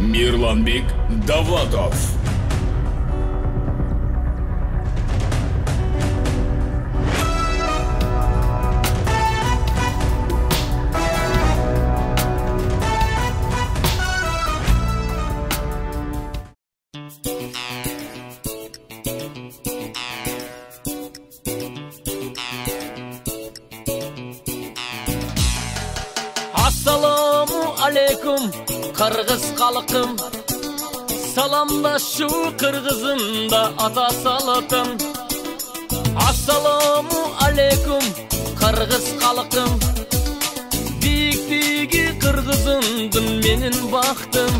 Мирланбек Давлатов. Assalamu alaikum Kırgız halkım, salamdaşı Kırgızımda ata salatım. Assalamu alaikum Kırgız halkım, biyiktigi Kırgızımdın menin baktım.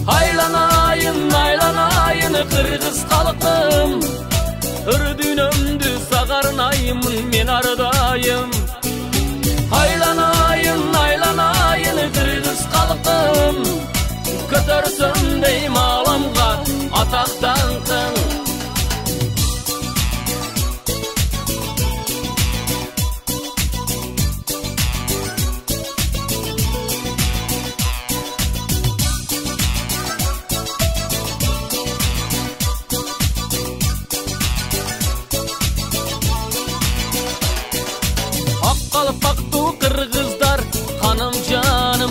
Aylanayın aylanayın Kırgız halkım, ürdünömdü sağarnayımın men ardayım. Aylanayın aylanayın Kırgız halkım, kötürsün deyim alamga ataktan kın. Akkalpaktu Kırgızlar hanım canım,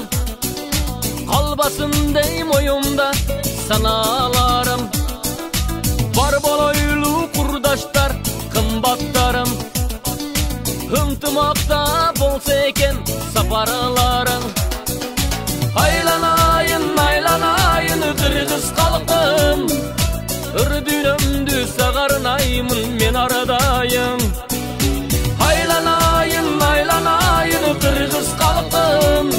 kalbasın deyim oyumda sanalarım. Var bolaylı kurdaşlar kımbatlarım, hımtımakta bolsa eken saparlarım. Aylanayın aylanayın Kırgız halkım, ürdünömdü sağarnayımın men aradayım. Aylanayın aylanayın Kırgız halkım,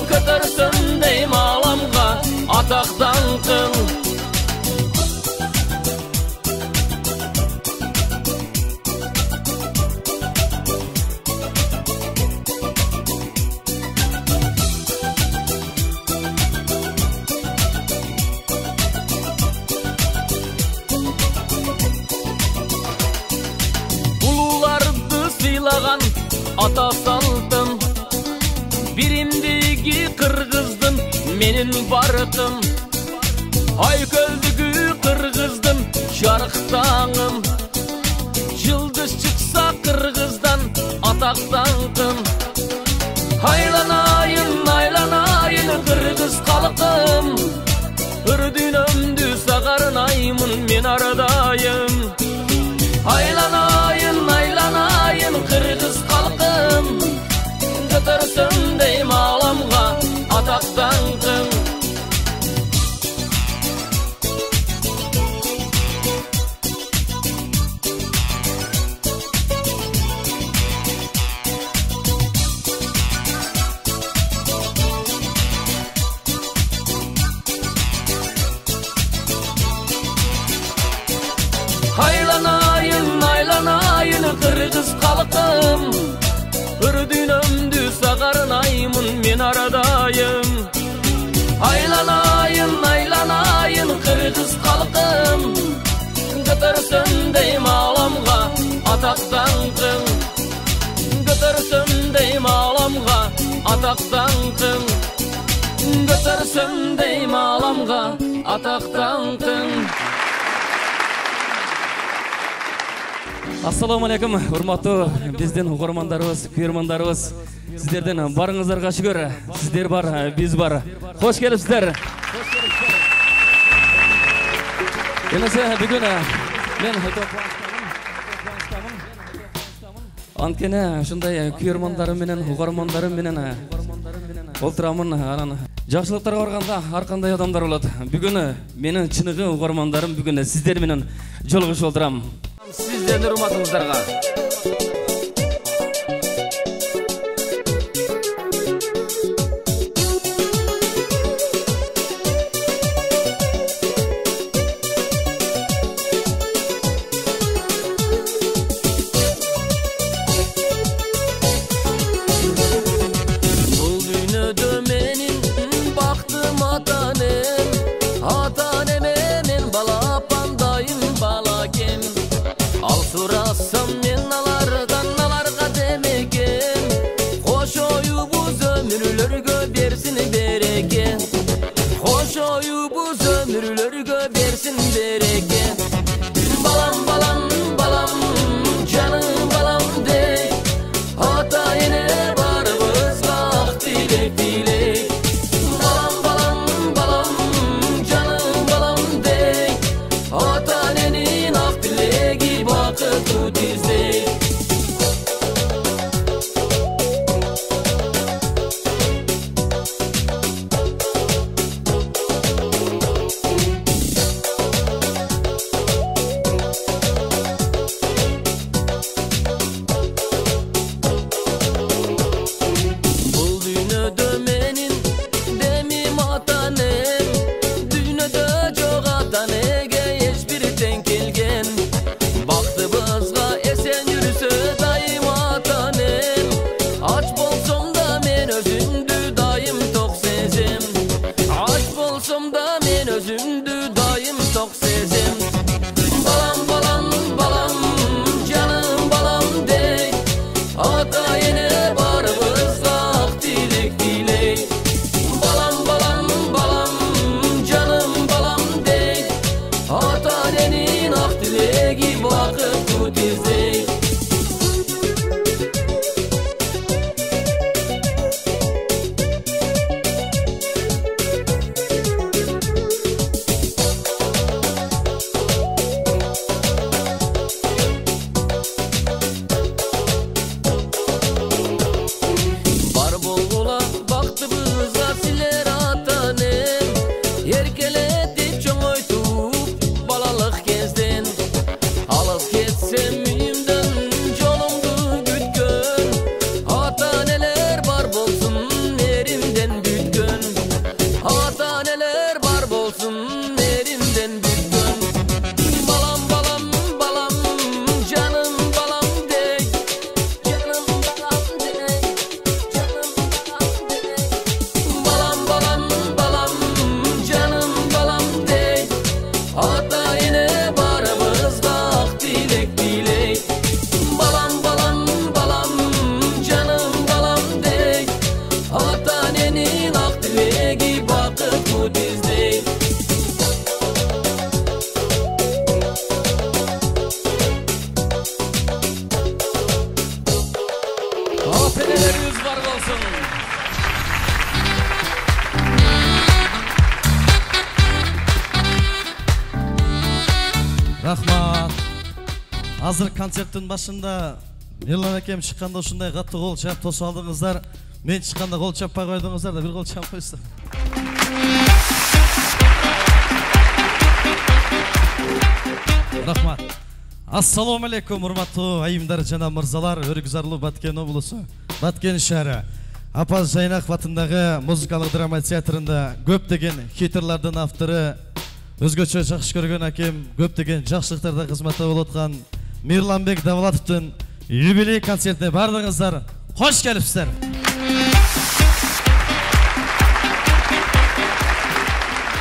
kötürsün deyim alamga ataktan kın. Ululardı silagan ata saltım, birimdigi Kırgızdın menin barıtım. Ay köldügü Kırgızdın şarkıtanım, yıldız çıksa Kırgızdan ataktan kın. Aylanayın aylanayın Kırgız halkım, ürdünömdü sağarnayımın men aradayım. Aylanayın aylanayın Kırgız halkım, kötürsün deyim alamga ataktan kın. Aylanayın aylanayın Kırgız halkım, ürdünömdü sağarnayımın men aradayım. Aylanayın aylanayın Kırgız halkım, kötürsün deyim alamga ataktan kın. Kötürsün deyim alamga ataktan kın. Kötürsün deyim alamga ataktan kın. Assalamu alaikum, урматтуу биздин угармандарыбыз, көрөрмандарыбыз. Сиздерден барыңыздарга шүгүр. Сиздер бар, биз бар. Хош келипсиздер. Эмесе бүгүн мен анткени ушундай көрөрмандарым менен, угармандарым менен олтурамын. Анан жакшылыктарга барганда ар кандай адамдар болот. Бүгүн менин чыныгы угармандарым бүгүн сиздер менен жолугушуп олтурам. Sizlerden hurmatыңыздарга. Bul dünyada menin baktım atanem, ataneme men bala pandayım balakem. Al surasam men senin ақ тілегі бақыт бұд іздей. Aferleriniz var olsun. Рахмат. Азыр концерттің башында Мирлан әкем шыққанда ушундай қатты қол чап тосып алдыңыздар. Мен шыққанда қол чаппай қойдыңыздар да, бір қол чап қойсыздар. Рахмат. Ассаламу алейкум, урматтуу айымдар жана мырзалар, Өргүзарлуу Баткен облусу, Баткен шаары. Апаз Жайнаков атындагы музыкалык драма театрында көптөгөн хиттерлардын автору, өзгөчө жакшы көргөн акем, көптөгөн жакшылыктарда кызматта болуп аткан Мирланбек Давлатовдун юбилей концертине бардыңыздар. Хош келипсиздер.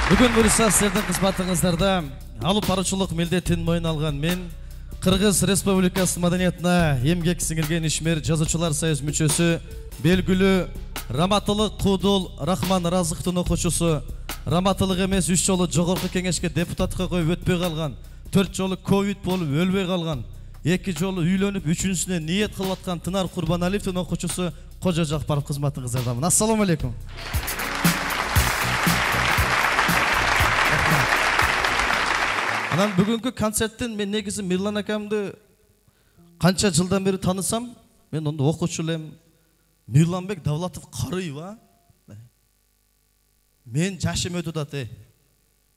Бүгүн буюрса сиздердин кызматыңыздарда алып баруучулук милдетин мойнуна алган мен, Кыргыз Республикасы маданиятына эмгек сиңирген ишмер жазуучулар союз мүчөсү, белгилүү Раматылык Куудул Рахман Разыктын окуучусу, Раматылык эмес 3 жолу жогорку кеңешке депутатка коюп өтпөй калган, 4 жолу ковид болуп өлбөй калган, 2 жолу үйлөнүп, 3-үнсүнө ниет кылып аткан Тынар Курбаналиевдин окуучусу Кожо Жакпаров кызматыңыздардамын. Ассаламу алейкум. Анан бүгүнкү концерттен мен негизи Мирлан акамды канча жылдан бери таанысам, мен онда окуучу элем. Мирланбек Давлатов карыйба. Мен жашым өтүп атат.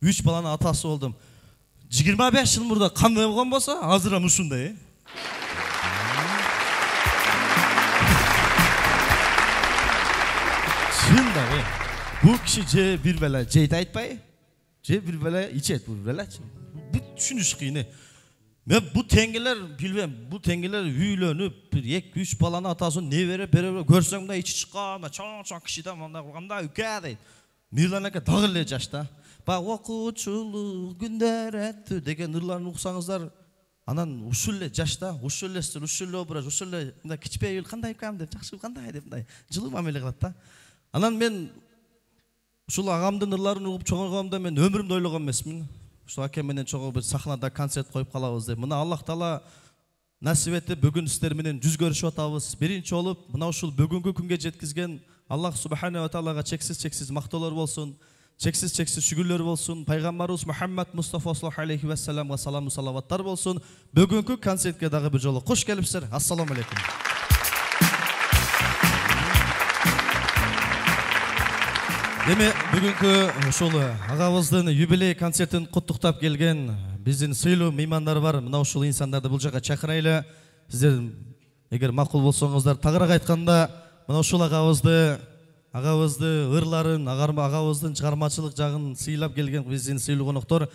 3 баланын атасы болдум. 25 жыл мурда кандай болгон болсо, азыр ham ушундай. Чында бул киши же бир бала жейт айтпай, же бир бала ичет, бир бала. Бут түшүнүш кыйын. Мен бу теңгелер билбем, бу теңгелер үйлөнүп, бир 2-3 баланын атасын небере бере көрсөң да ичи чыккан, чоң кишиден мындай кылганда үкө дейт. Мирлан ака дагы эле жашта. Баг окуучулук күндөр өттү деген ырларын уксаңыздар, анан ушул эле жашта, ушул эле стиль, ушул эле образ, ушул эле мындай кичпей кандай укам деп, жакшы кандай деп мындай жылуу мамиле кылат да. Анан мен ушул агамдын ырларын угуп чоңойгондо мен өмүрүмдө ойлогон эмесмин. Ушул акем менен чогуу бир сахнада концерт коюп калабыз деп. Мына Аллах Таала насип этип бүгүн сиздер менен жүз көрүшүп атабыз. Биринчи болуп мына ушул бүгүнкү күнгө жеткизген Аллах Субхана ва Таалага чексиз мактоолор болсун, чексиз шүгүрлөр болсун, пайгамбарыбыз Мухаммад Мустафа саллаллаху алейхи ва салламга саламу салаваттар болсун. Бүгүнкү концертке дагы бир жолу кош келипсиздер. Ассаламу алейкум. Деме бүгүнкү ушул агабыздын юбилей концертин куттуктап келген биздин сыйлуу меймандар бар. Мына ушул инсандарды бул жака чакырайлы. Сиздер эгер макул болсоңуздар, тагыраак айтканда, мына ушул агабызды ырларын, агабыздын чыгармачылык жагын сыйлап келген биздин сыйлуу коноктор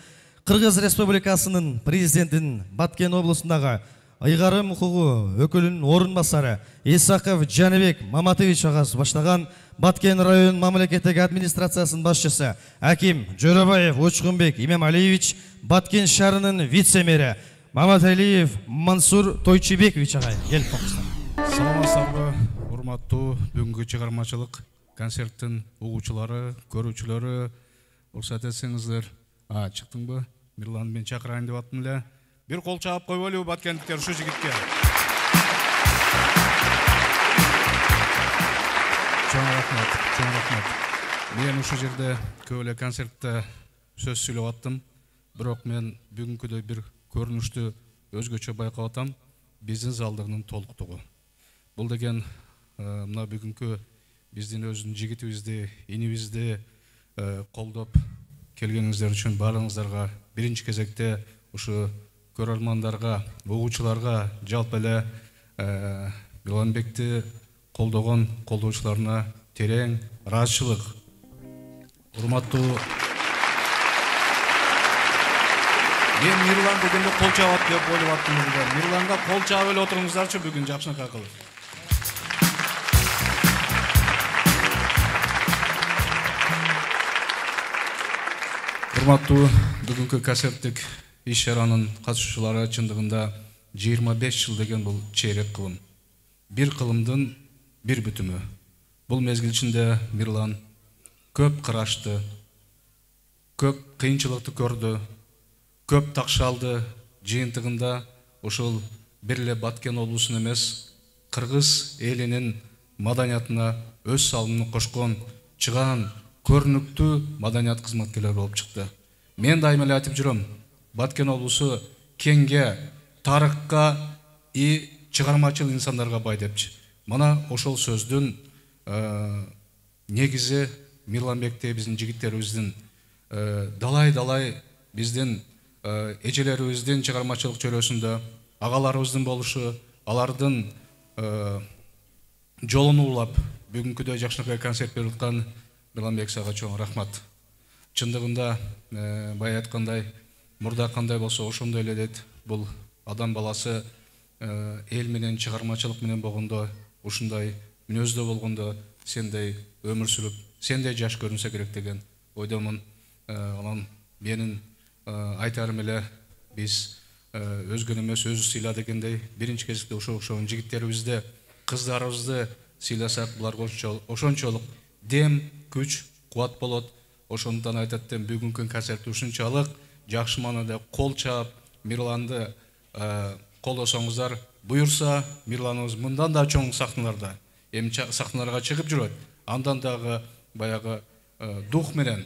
Кыргыз Республикасынын президентин Баткен облусундагы Ыйгарым укугу өкүлүнүн орун басары Исаков Жаныбек Маматович агас баштаган Баткен район мамлекеттик администрациясынын башчысы Аким Жөрөбаев Учкунбек Имамалиевич, Баткен шаарынын вице-мэри Маматалиев Мансур Тойчубекович агай келип калыптыр. Саламатсыздарбы, урматтуу бүгүнкү чыгармачылык концерттин угуучулары, көрүүчүлөрү, уруксат этсеңиздер. Чыктыңбы? Мирланды мен чакырайын деп аттым эле. Бир кол чаап койбойлубу баткендиктер ушу жигитке? Чоң рахмат. Мен ушу жерде көп эле концертте сөз сүйлөп аттым. Бирок мен бүгүнкүдөй бир көрүнүштү өзгөчө байкап атам. Биздин залдыгынын толуктугу. Бул деген мына бүгүнкү биздин өзүнүн жигитибизди, инибизди колдоп келгениңиздер үчүн баарыңыздарга биринчи кезекте ушу көрөрмандарга, угуучуларга, жалпы эле Мирланбекти колдогон колдоочуларына терең ыраазычылык. Урматтуу, мен Мирлан дегенде кол чаап деп ойлоп аттым. Мирланга кол чаап эле отуруңуздарчы бүгүн жакшынакай кылып. Урматтуу, бүгүнкү концерттик иш-чаранын катышуучулары чындыгында 25 жыл деген бул чейрек кылым. Бир кылымдын бир бүтүмү. Бұл мезгіл ішінде Мирлан көп қырашты, көп қиыншылықты көрді, көп тақшалды. Жиынтығында ошол бірле Баткен облысын емес, Қырғыз елінің маданиятына өз салымын қошқан чыған көрнікті маданият қызметкерлер болып шықты. Мен дайым эле айтып жүрөм, Баткен облысы кеңге, тарыққа и чыгармачыл инсандарға бай депчи. Мана ошол сөздің негізі Мирланбекте біздің жигиттерибиздин далай біздің эжелерибиздин чыгармачылык чөйрөсүндө агаларыбыздын болушу, алардын жолун улап бүгүнкүдөй жакшынакай концерт берип аткан Мирланбек сага чоң рахмат. Чындыгында бай айткандай, мурда кандай болсо ошондой эле дейт. Бул адам баласы эл менен чыгармачылык менен болгондо, ушундай мүнөздө болгондо сендей өмүр сүрүп, сендей жаш көрүнсө керек деген ойдомун. Анан менин айтарым эле, биз өзгөн эмес өзү сыйла дегендей, биринчи кезекте ошол жигиттерибизди, кыздарыбызды сыйласак, буларга ошончолук дем, күч, кубат болот. Ошондон айтаттым, бүгүнкү концерт ушунчалык жакшы маанада кол чаап, Мирланды колдосоңуздар, буюрса Мирланыбыз мындан да чоң сахналарда, эми сахналарга чыгып жүрөт. Андан дагы баягы дух менен,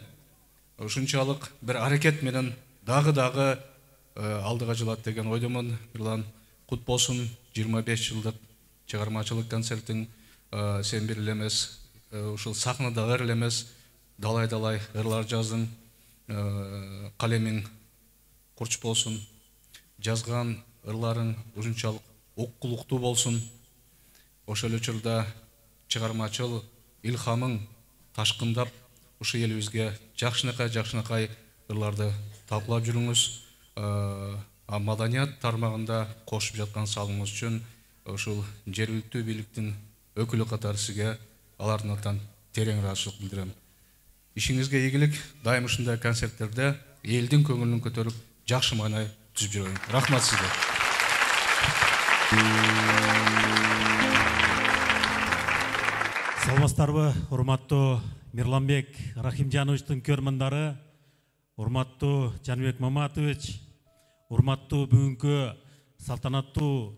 ушунчалык бир аракет менен дагы алдыга жылат деген ойдомун. Мирлан, кут болсун 25 жылдык чыгармачылык концертиң. Сен бир эле эмес, ушул сахнада эле эмес, далай ырлар жаздың, калемиң курч болсун, жазган ырларың ушунчалык оккулуктуу болсун. Ошол учурда чыгармачыл илхамың ташкындап, ушу элибизге жакшынакай ырларды талкуулап жүрүңүз. Маданият тармагында кошуп жаткан салымыңыз үчүн ушул жергиликтүү бийликтин өкүлү катары сизге алардын атынан терең ыраазычылык билдирем. Ишиңизге ийгилик, дайым ушундай концерттерде элдин көңүлүн көтөрүп, жакшы маанай түзүп жүрөйүн. Рахмат сизге. Саламатсыздарбы, урматтуу Мирланбек Рахимжановичтин көрмөндөрү, урматтуу Жаныбек Маматович, урматтуу бүгүнкү салтанаттуу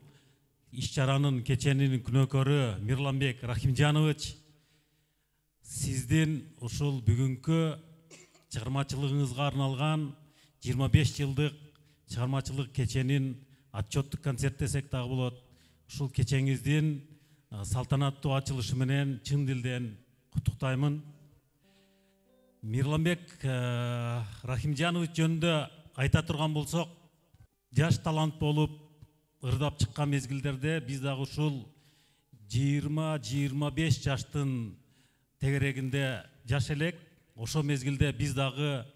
иш-чаранын кеченин күнөөкөрү Мирланбек Рахимжанович, сиздин ушул бүгүнкү чыгармачылыгыңызга арналган 25 жылдык чыгармачылык кеченин отчеттук концерт десек дагы болот. Ушул кечеңиздин салтанаттуу ачылышы менен чын дилден куттуктаймын. Мирланбек Рахимжанович жөнүндө айта турган болсок, жаш талант болуп ырдап чыккан мезгилдерде биз дагы ушул 20-25 жаштын тегерегинде жаш элек. Ошо мезгилде биз дагы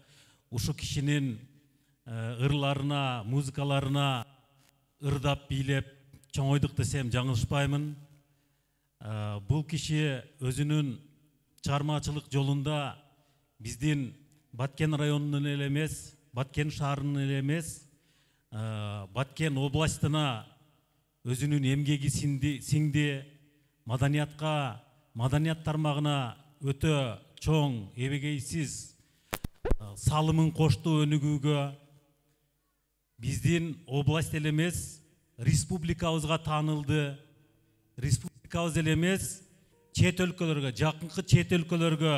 ушу кишинин ырларына, музыкаларына ырдап бийлеп чоңойдук десем жаңылышпаймын. Бул киши өзүнүн чыгармачылык жолунда биздин Баткен районунун эле эмес, Баткен шаарынын эле эмес, Баткен областына өзүнүн эмгеги сиңди, маданиятка, маданият тармагына өтө чоң эбегейсиз салымын кошту өнүгүүгө. Биздин область эле эмес, республикабызга таанылды. Республикабыз эле эмес, чет өлкөлөргө, жакынкы чет өлкөлөргө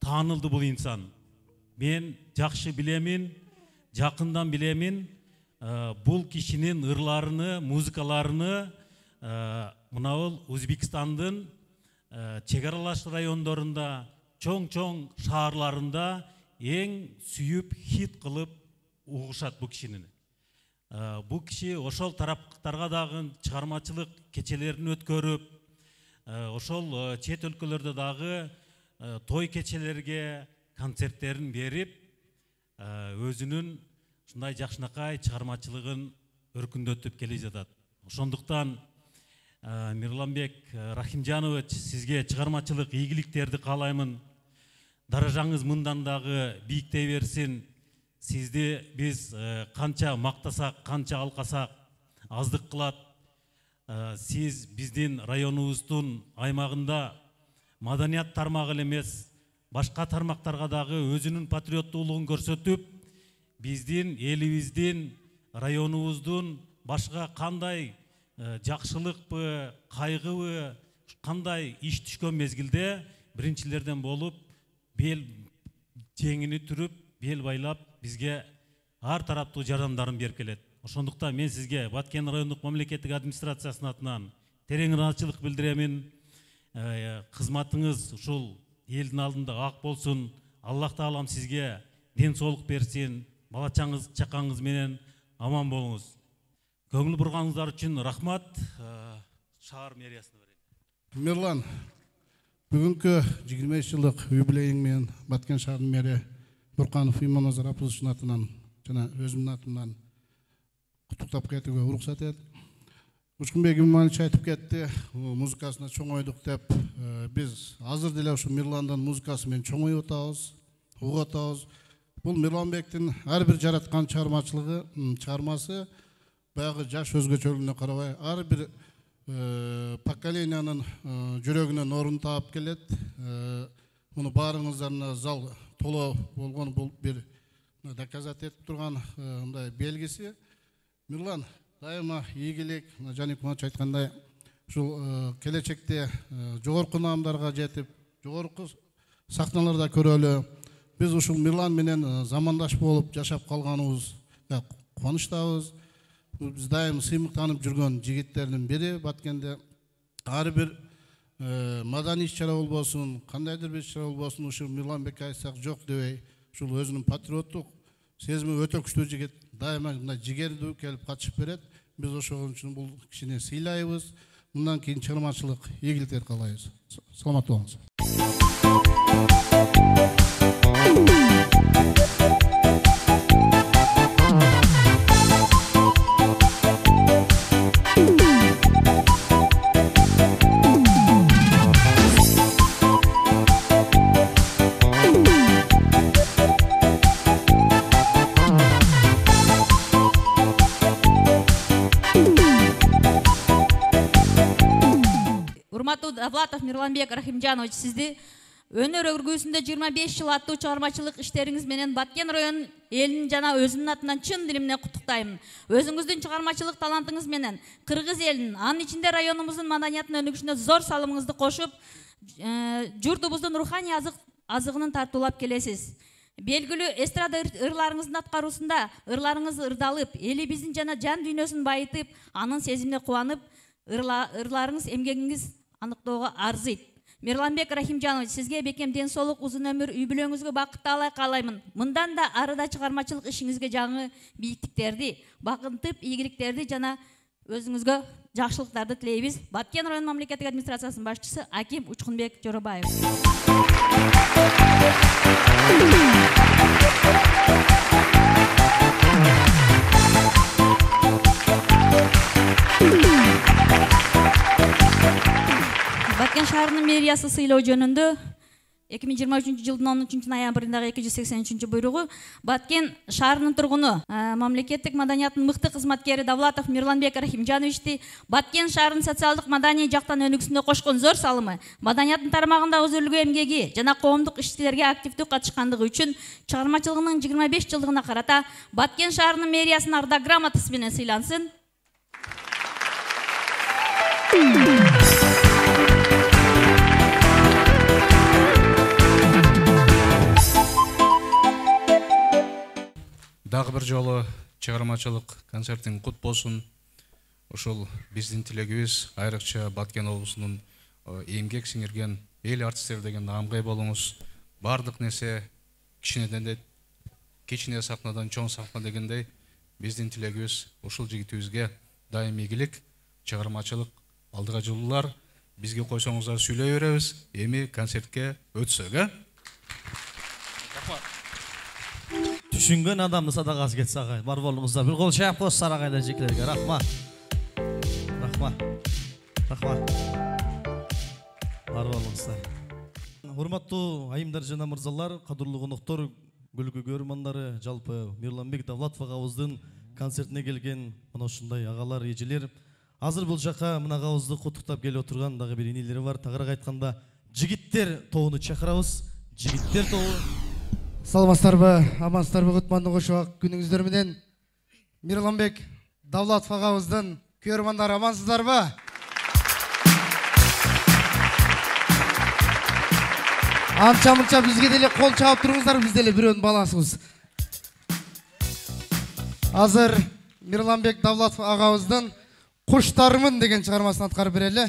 таанылды бул инсан. Мен жакшы билемин, жакындан билемин, бул кишинин ырларыны, музыкаларыны мынабул Өзбекстандын чек аралаш райондорунда, чоң шаарларында эң сүйүп, хит кылып угушат бул кишини. Бул киши ошол тараптарга дагы чыгармачылык кечелерин өткөрүп, ошол чет өлкөлөрдө дагы той кечелерге концерттерин берип, өзүнүн ушундай жакшынакай чыгармачылыгын өркүндөтүп келе жатат. Ошондуктан Мирланбек Рахимжанович, сизге чыгармачылык ийгиликтерди каалаймын. Даражаңыз мындан дагы бийиктей берсин. Сизди биз канча мактасак, канча алкасак аздык кылат. Сиз биздин районубуздун аймагында маданият тармагы эмес, башка тармактарга дагы өзүнүн патриоттуулугун көрсөтүп, биздин элибиздин, районубуздун башка кандай жакшылыкпы, кайгыбы, кандай иш түшкөн мезгилде биринчилерден болуп, бел жеңини түрүп, бел байлап, бизге ар тараптуу жардамдарын берип келет. Ошондуктан мен сизге Баткен райондук мамлекеттик администрациясынын атынан терең ыраазычылык билдиремин. Кызматыңыз ушул элдин алдында ак болсун. Аллах таалам сизге ден соолук берсин. Балачаңыз, чакаңыз менен аман болуңуз. Көңүл бурганыңыздар үчүн рахмат. Шаар мэриясына берейин. Мирлан, бүгүнкү 25 жылдык юбилейиң менен Баткен шаарынын мэри Бурканов Иманазар Апузовичтин атынан жана өзүмдүн атымдан куттуктап кетүүгө уруксат эт. Учкунбек Иманович айтып кетти, музыкасына чоң ойдук деп. Биз азыр деле ушу Мирландын музыкасы менен чоң ойуп атабыз, угуп атабыз. Бул Мирланбектин ар бир жараткан чыгармасы баягы жаш өзгөчөлүгүнө карабай ар бир поколениянын жүрөгүнөн орун таап келет. Муну баарыңыздарына зал толо болгон бул бир доказать этип турган мындай белгиси. Мирлан, дайыма ийгилик, Жаник Манович айткандай, ушул келечекте жогорку наамдарга жетип, жогорку сахналарда көрөлү. Биз ушул Мирлан менен замандаш болуп жашап калганыбызга кубанычтабыз. Биз дайым сыймыктанып жүргөн жигиттердин бири Баткенде. Ар бир маданий иш-чара болбосун, кандайдыр бир иш-чара болбосун, ушул Мирланбекке айтсак жок дебей, ушул өзүнүн патриоттук сезими өтө күчтүү жигит, дайыма мындай жигердүү келип катышып берет. Биз ошол үчүн бул кишини сыйлайбыз. Мындан кийин чыгармачылык ийгиликтер каалайбыз. Саламаттуу болуңуз. Давлатов Мирланбек Рахимжанович, сизди өнөр өргүүсүндө 25 жыл аттуу чыгармачылык иштериңиз менен Баткен районунун элинин жана өзүмдүн атынан чын дилимден куттуктайм. Өзүңүздүн чыгармачылык талантыңыз менен кыргыз элинин, анын ичинде районубуздун маданиятынын өнүгүшүнө зор салымыңызды кошуп, журтубуздун руханий азыгынын тартуулап келесиз. Белгилүү эстрада ырларыңыздын аткаруусунда ырларыңыз ырдалып, элибиздин жана жан дүйнөсүн байытып, анын сезимине кубанып, ырларыңыз эмгегиңиз аныктоого арзыйт. Мирланбек Рахимжанович, сизге бекем ден соолук, узун өмүр, үй бүлөңүзгө бакыт таалай каалаймын. Мындан да арыда чыгармачылык ишиңизге жаңы бийиктиктерди, бакынтып, ийгиликтерди жана өзүңүзгө жакшылыктарды тилейбиз. Баткен район мамлекеттик администрациясынын башчысы Аким Учкунбек Жоробаев. Баткен шаарынын мэриясы сыйлоо жөнүндө 2023 жылдын 13 ноябрындагы 283 буйругу Баткен шаарынын тургуну, мамлекеттик маданияттын мыкты кызматкери Давлатов Мирланбек Рахимжановичти Баткен шаарынын социалдык маданий жактан өнүгүүсүнө кошкон зор салымы, маданияттын тармагында өзүлгүү эмгеги жана коомдук иштерге активдүү катышкандыгы үчүн чыгармачылыгынын 25 жылдыгына карата Баткен шаарынын мэриясынын Арда грамотасы менен сыйлансын. Дагы бир жолу чыгармачылык концертиң кут болсун. Ушул биздин тилегибиз, айрыкча Баткен облусунун эмгек сиңирген эл артисттери деген наамга ээ болуңуз. Бардык нерсе кичине сахнадан чоң сахна дегендей биздин тилегибиз ушул жигитибизге дайым ийгилик, чыгармачылык алдыга жылуулар бизге койсоңуздар сүйлөй беребиз. Эми концертке өтсөк, Түшүнгөн адамды садагасы кетсе агай. Бар болуңуздар. Бир кол чаап коюңуздар агайлар жекелерге. Рахмат. Бар болуңуздар. Урматтуу айымдар жана мырзалар, кадырлуу коноктор, күлкү көрөрмандары, жалпы Мирланбек Давлатов агабыздын концертине келген мына ушундай агалар, эжелер. Азыр бул жака мына агабызды куттуктап келип отурган дагы бир инилери бар. Тагыраак айтканда жігіттер тобуну чакырабыз. Жігіттер тобу. Саламатсыздарбы, амансыздарбы, кутмандуу кошок күнүңүздөр менен. Мирланбек Давлатов агабыздын көрөрмандары амансыздарбы? Анча-мынча бизге деле кол чаап туруңуздар, биз деле бирөөнүн баласыбыз. Азыр Мирланбек Давлатов агабыздын Куштармын деген чыгармасын аткарып берели.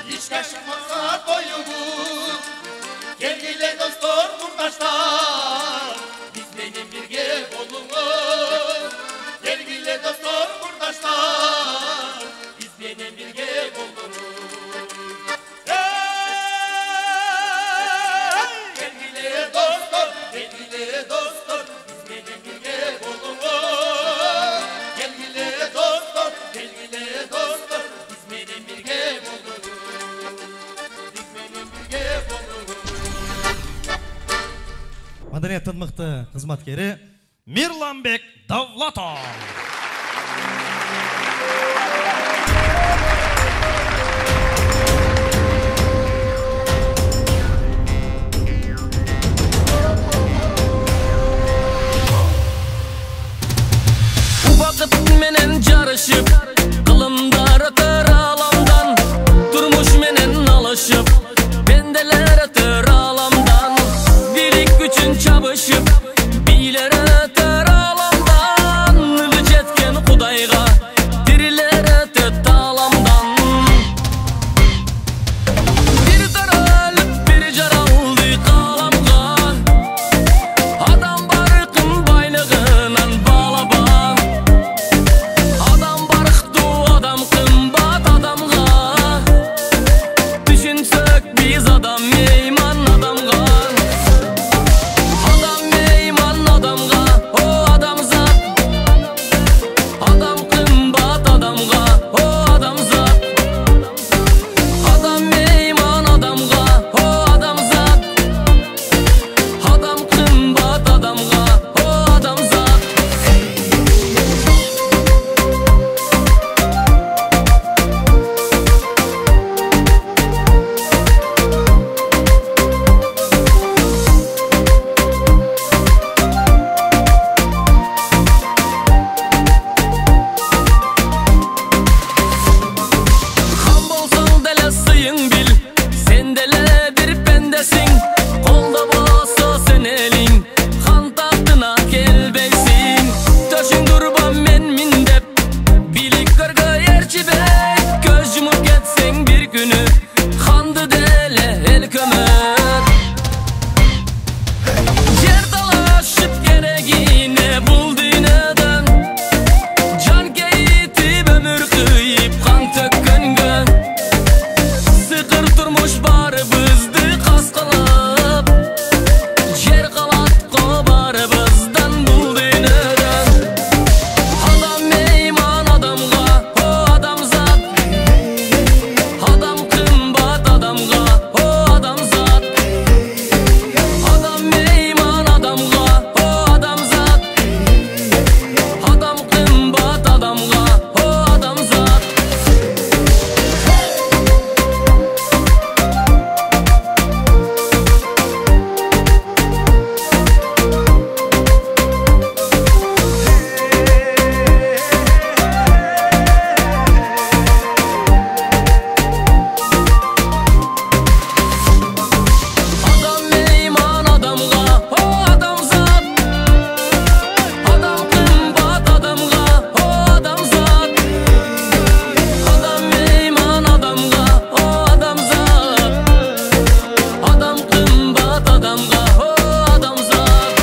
İşte şıkmasa koyulur. Gelgiyle dostlar, kurdaşlar, biz benim birge olunuz. Gelgiyle dostlar, kurdaşlar, biz benim birge olunuz. Gelgiyle dostlar, biz benim birge olunuz. Gelgiyle dostlar, biz benim birge olunuz. Biz benim birge olunuz. Madaniyat mıқты қызматкері Мирланбек Давлатов. Vakit menen jarışıp Kılımdar ötür alamdan Durmuş menen alışıp Bendeler ötür alamdan Bilik güçün çabışıp Biler ötür alamdan Ülü jetken Kudayga Diriler ötür talamdan Bir daralıp bir jaraldı kalamga Adam barıkın baylığınan balaban Adam barıktı adam kımbat adamga Düşünsök biz adam meyman adamga Adam meyman adamga o adam zat Adam kımbat adamga o adam zat Adam meyman adamga o adam zat Adam kımbat adamga o adam zat Ham bolsaң dele sıyın bil Sen dele bir pendesin Kolda bolsa sen elin Han tahtına gelbeysin Töşün durban men mindep Bilik kırgı yerçibek Göz yumup ketsen bir günü Handı dele el kömür Yer dalaşıp gereğine bul dünyadan Can keyitip ömür kıyıp kan tökkөнгө Sıkır turmuş barыбызды kaskılap Yer kalatko barыбыздан bul dünyadan Adam meyman adamga o adam zat Adam kımbat adamga o adam zat Adam meyman adamga o adam zat Adam kımbat adamga o adam zat Adam meyman adamga o adam zat Adam kımbat adamga o adam zat Adam meyman adamga o adam zat Adam kımbat adamga o adam zat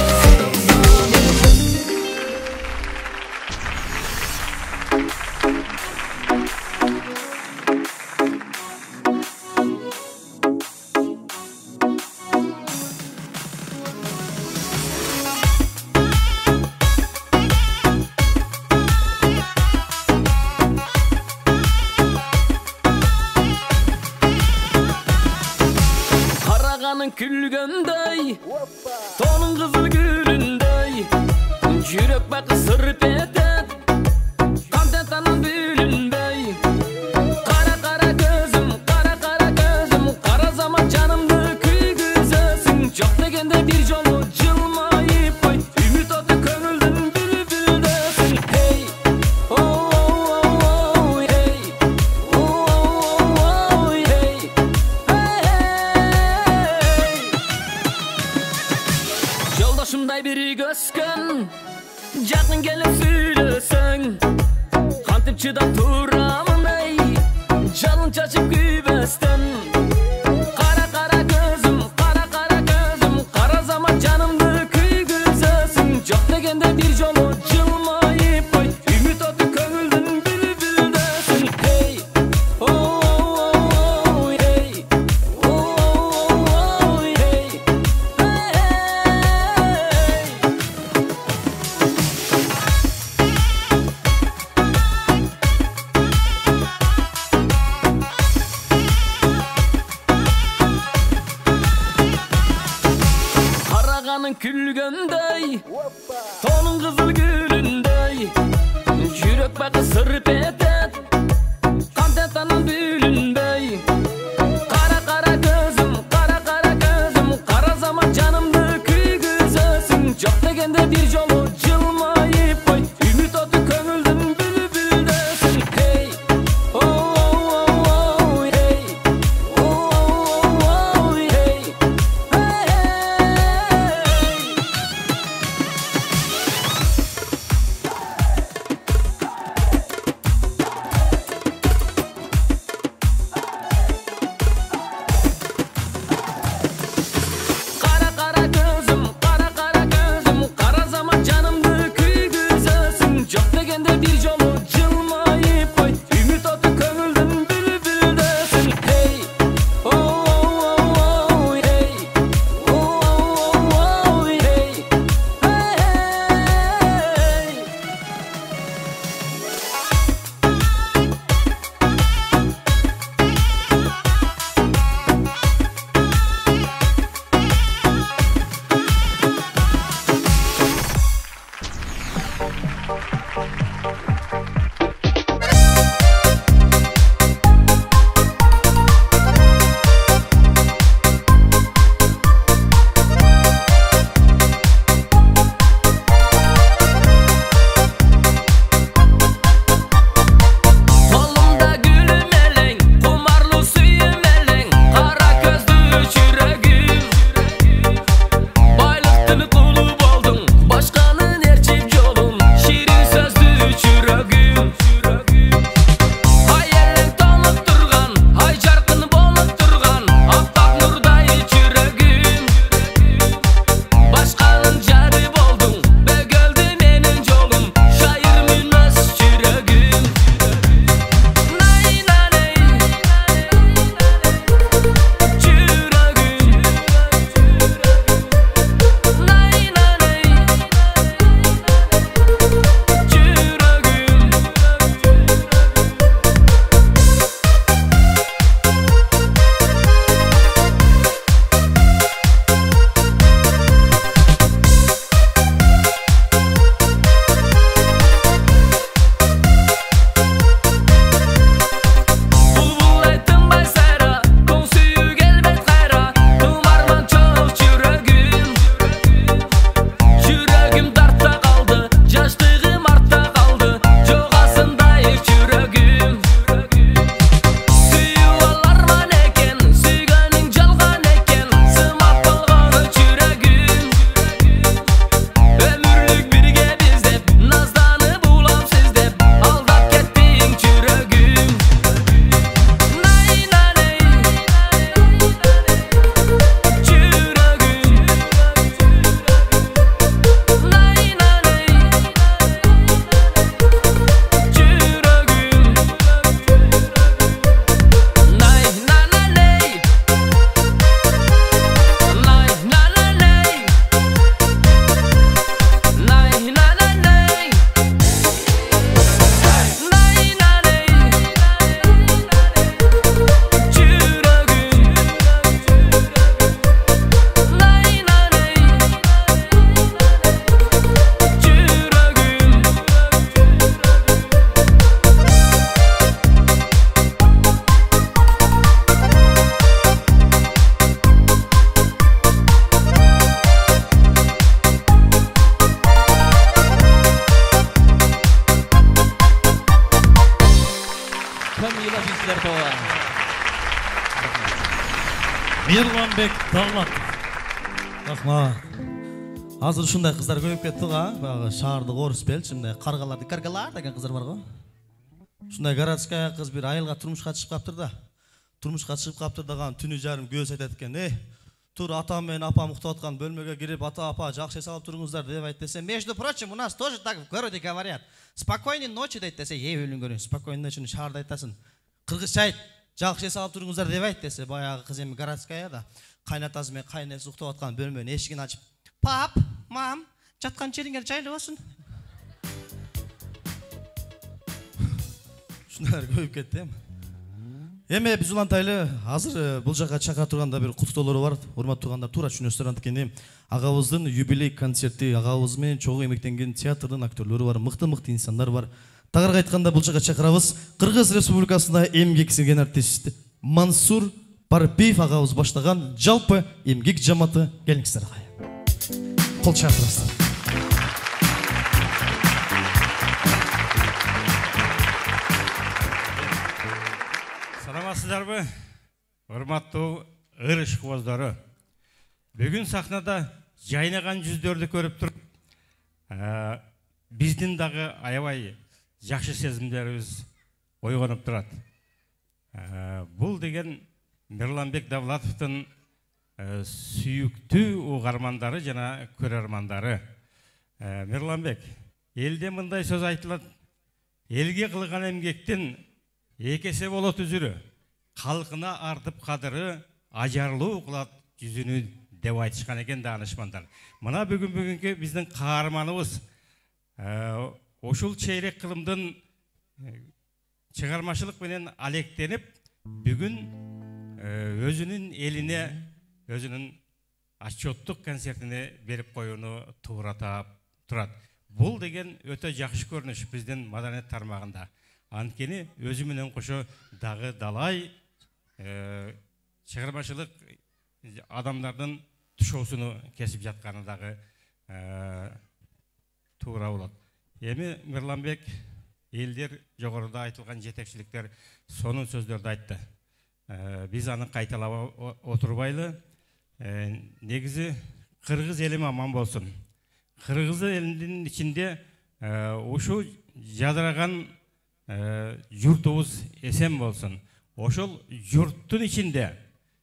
Karağanın külgöndey Tonun kızıl gülündey Yürek bakı sırp etet Kantentanın bülünbey Kara kara gözüm Kara zaman canımdı küygüzesin Çok degende bir jolu cılmayıp koy Ümit otu köngüldün bülbüldesin Hey oh oh oh oh hey Oh oh oh oh hey Hey hey Yoldaşımday biri göskön Жақын келіп чачып күйбөстөн кара кара көзүм кара замат жанымды күйгүзөсүң жок дегенде бир жолу жылмайып кой үмүт оту көңүлдүн бүлбүлдөсүң hey oh hey oh hey Қарағаның күлгөндөй тонун кызыл гүлүндөй жүрөк бакы сырып этет кантет анан бүлүнбөй кара кара көзүм кара замат жанымды күйгүзөсүң жок дегенде бир жолу жылмайып кой үмүт оту көңүлдүн бүлбүлдөсүң hey oh hey oh hey Кара кара көзүм кара замат жанымды күйгүзөсүң жок дегенде бир жолу жылмайып кой үмүт оту көңүлдүн бүлбүлдөсүң hey oh hey oh hey Kolumda gülüm eleng, kumarlı suyum eleng, kara gözlü çüregim. Baylıktını kulu boldun, başkanın erçip yolun, şirin sözlü çüregim. Hayalin tonuk turgan, hay jarkın bolup turgan, appak nurday çüregim. Başkanın jari boldun, bögöldü menin jolum, şair münmez çüregim. Nay naney çüregim Nay naney çüregim Bulbul tınbay sayra, koң сүйүү келбет кайра, тумарман чоң çüregim. Çüregim дартта калды, жаштыгым артта калды, жогасындай çüregim. Сүйүү ал арман экен, сүйгөнүң жалган экен, сымап болгону çüregim. Өмүрлүк бирге биздеп, назданып улам сиздеп, алдап кеттиң çüregim. Nay naney çüregim Nay naney çüregim Nay naney Nay naney Nay naney Nay naney çüregim Nay naney çüregim Камила Бислер тоға. Мирланбек Давлат. Рахмат. Азыр ушундай кыздар көбөйүп кетти го, баягы шаардык орус белчи, мындай каргалар деген кыздар бар го. Ушундай городская кыз бир айылга турмушка чыгып каптыр да. Турмушка чыгып каптыр даган түнү жарым көз айтат экен. Тур атам менен апам уктап аткан бөлмөгө кирип ата апа жакшы эс алып туруңуздар деп айт десе, между прочим, у нас тоже так в городе говорят. Спокойной ночи дейт десе, өлүнгөн, спокойной ночи шаарда айтасың. Кыргызча айт, жакшы эс алып туруңуздар деп айт десе, баягы кыз эми городская да. Кайнатасы менен кайнеси уктап аткан бөлмөнүн эшигин ачып, "Пап, мам, жаткан жериңер жайлы болсун." Шундар көйүп кетти. Эми биз улантайлы, азыр бул жака чакыра турганда бир куттуктоолор бар. Урматтуу тургандар, туура түшүнөсүздөр, анткени агабыздын юбилей концерти, агабыз менен чогуу эмгектенген театрдын актерлору бар, мыкты инсандар бар. Тагыраагы айтканда бул жака чакырабыз Кыргыз Республикасында эмгек сиңген артист Мансур Парпиев агабыз баштаган жалпы эмгек жамааты келиңиздер агай. Кол чакырасыздар. Саламатсыздарбы, урматтуу ыр ышкыбоздору. Бүгүн сахнада жайнаган жүздөрдү көрүп туруп, биздин дагы аябай жакшы сезимдерибиз ойгонуп турат. Бул деген Мирланбек Давлатовдун сүйүктүү угармандары жана көрөрмандары. Мирланбек, элде мындай сөз айтылат: элге кылган эмгектин экесе болот үзүрү, калкына артып кадыры, ажарлуу кылат жүзүнү деп айтышкан экен даанышмандар. Мына бүгүнкү биздин каарманыбыз ушул чейрек кылымдын чыгармачылык менен алектенип, бүгүн өзүнүн элине, өзүнүн отчеттук концертине берип коюуну тууратап турат. Бул деген өтө жакшы көрүнүш биздин маданият тармагында. Анткени өзү менен кошо дагы далай чыгармачылык адамдардын тушоосуну кесип жатканы дагы туура болот. Эми Мирланбек элдер жогоруда айтылган жетекчиликтер сонун сөздөрдү айтты. Биз аны кайталап отурбайлы. Негизи кыргыз элим аман болсун. Кыргыз элинин ичинде ушу жадыраган журтубуз эсен болсун. Ошол журттун ичинде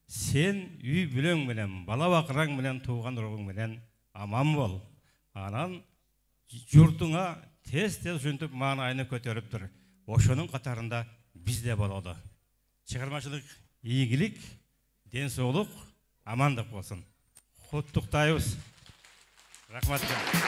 сен үй бүлөң менен, бала бакыраң менен, тууган уругуң менен аман бол. Анан журтуңа тез-тез ушинтип маанайыны көтөрүп тур. Ошонун катарында биз да бололу. Чыгармачылык ийгилик, ден соолук, амандык болсун. Куттуктайбыз. Рахмат. Рахмат.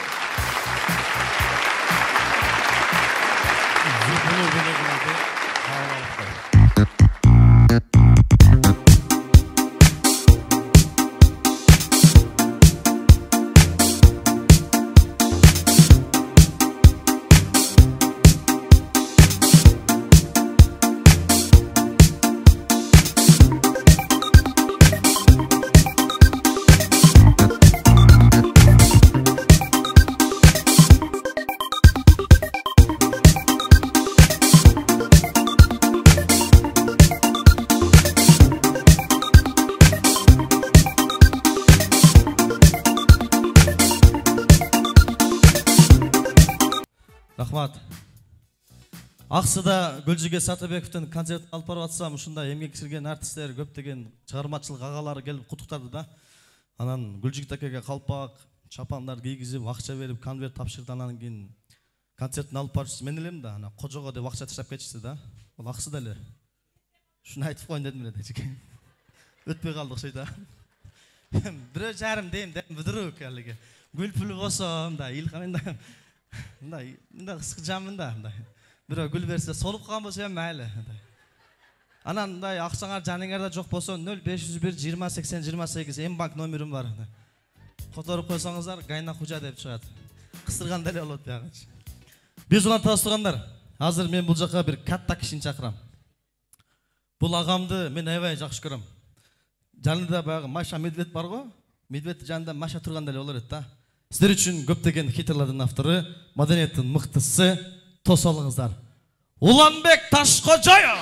Аксыда Гүлжиге Сатыбековдун концертин алып барып атсам, ушундай эмгек сирген артисттер, көптөгөн чыгармачылык агалары келип куттуктады да. Анан Гүлжиг такеге калпак, чапандар кийгизип, акча берип, конверт тапшырды. Анан кийин концертин алып барчысы мен элем да, анан кожого деп акча таштап кетишти да. Ал Аксыда эле. Шуну айтып коеюн дедим эле дечке. Өтпөй калды окшойт да. 1,5 дейм, бүдүрүк алыгы. Гүлпүлү болсо, мындай илкан мындай кыскы жамында мындай. Бирөө гүл берсе, солуп калган болсо эми майлы. Анан мындай акчаңар жаныңарда жок болсо 0501 20 80 28 М-банк номерим бар. Которуп койсоңуздар, Гайна Хужа деп чыгат. Кыстырган деле болот биягычы. Биз улантабыз тургандар. Азыр мен бул жака бир катта кишини чакырам. Бул агамды мен аябай жакшы көрөм. Жанында баягы Маша Медведь бар го? Медведь жанында Маша турган деле болор эт да. Сіздер үшін көптеген хиттерлердің авторы, маданияттың мықтысы, тосалыңыздар. Уланбек Ташқожаев!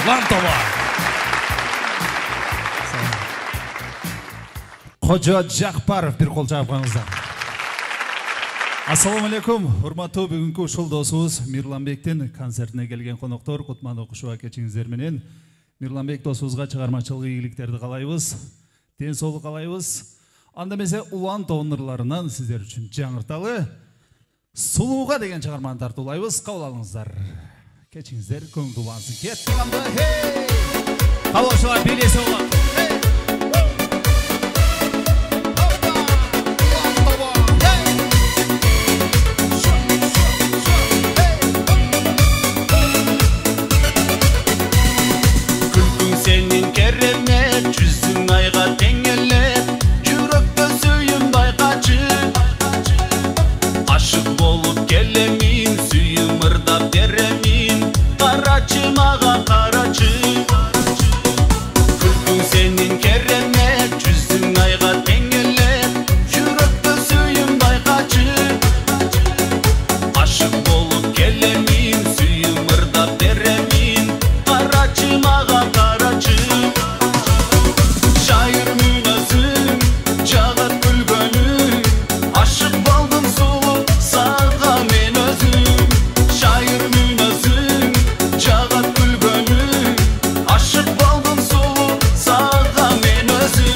Улан тоба! Қожа Жақпаров бір қол жауып қаңыздар. Ассалаумағалейкум, урматтуу бүгүнкү ушул досубуз Мирланбектин концертине келген коноктор, кутман окушуп кетиңиздер менен. Мирланбек досубузга чыгармачылык ийгиликтерди каалайбыз, ден соолук каалайбыз. Анда эмесе улан тоонырларынан сиздер үчүн жаңырталы Сулууга деген чыгарманы тартуулайбыз, кабыл алыңыздар. Кетиңиздер, көңүл улансын. Кеттик анда. Кабылчылар бийлесе улан. Senin kereme yüzün ayga tengelep Yürekte suyun baykaçı Aşık bolup gelemin suyum ırdap deremin Karaçı mağa karaçı Külkün senin kereme yüzün ayga tengelep Yürekte suyun baykaçı Aşık bolup gelemin suyum ırdap deremin Karaçı mağa şair münazım, çağat gülgönüm Aşık baldım solu, sağa men özüm Şair münazım, çağat gülgönüm Aşık baldım solu, sağa men özüm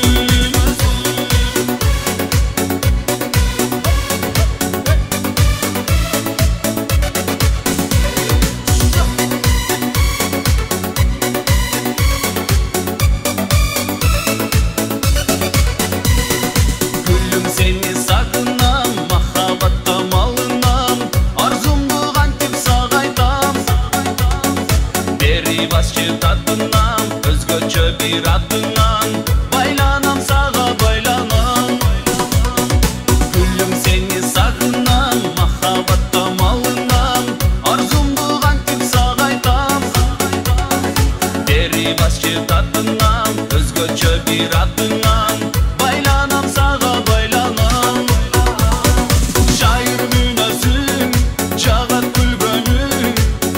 Seni sakınam, mahabatta malınam Arzumdu gantip sağaytam Beri basçı tadınam, özgöçö bir adınam Baylanam sağa baylanam Gülüm seni sakınam, mahabatta malınam Arzumdu gantip sağaytam Beri basçı tadınam, özgöçö bir adınam Baylanam sağa baylanam Şair münazım, çağat gülgönüm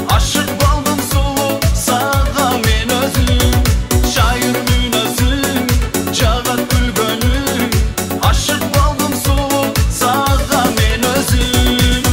Aşık baldım solu, sağa men özüm Şair münazım, çağat gülgönüm Aşık baldım solu, sağa men özüm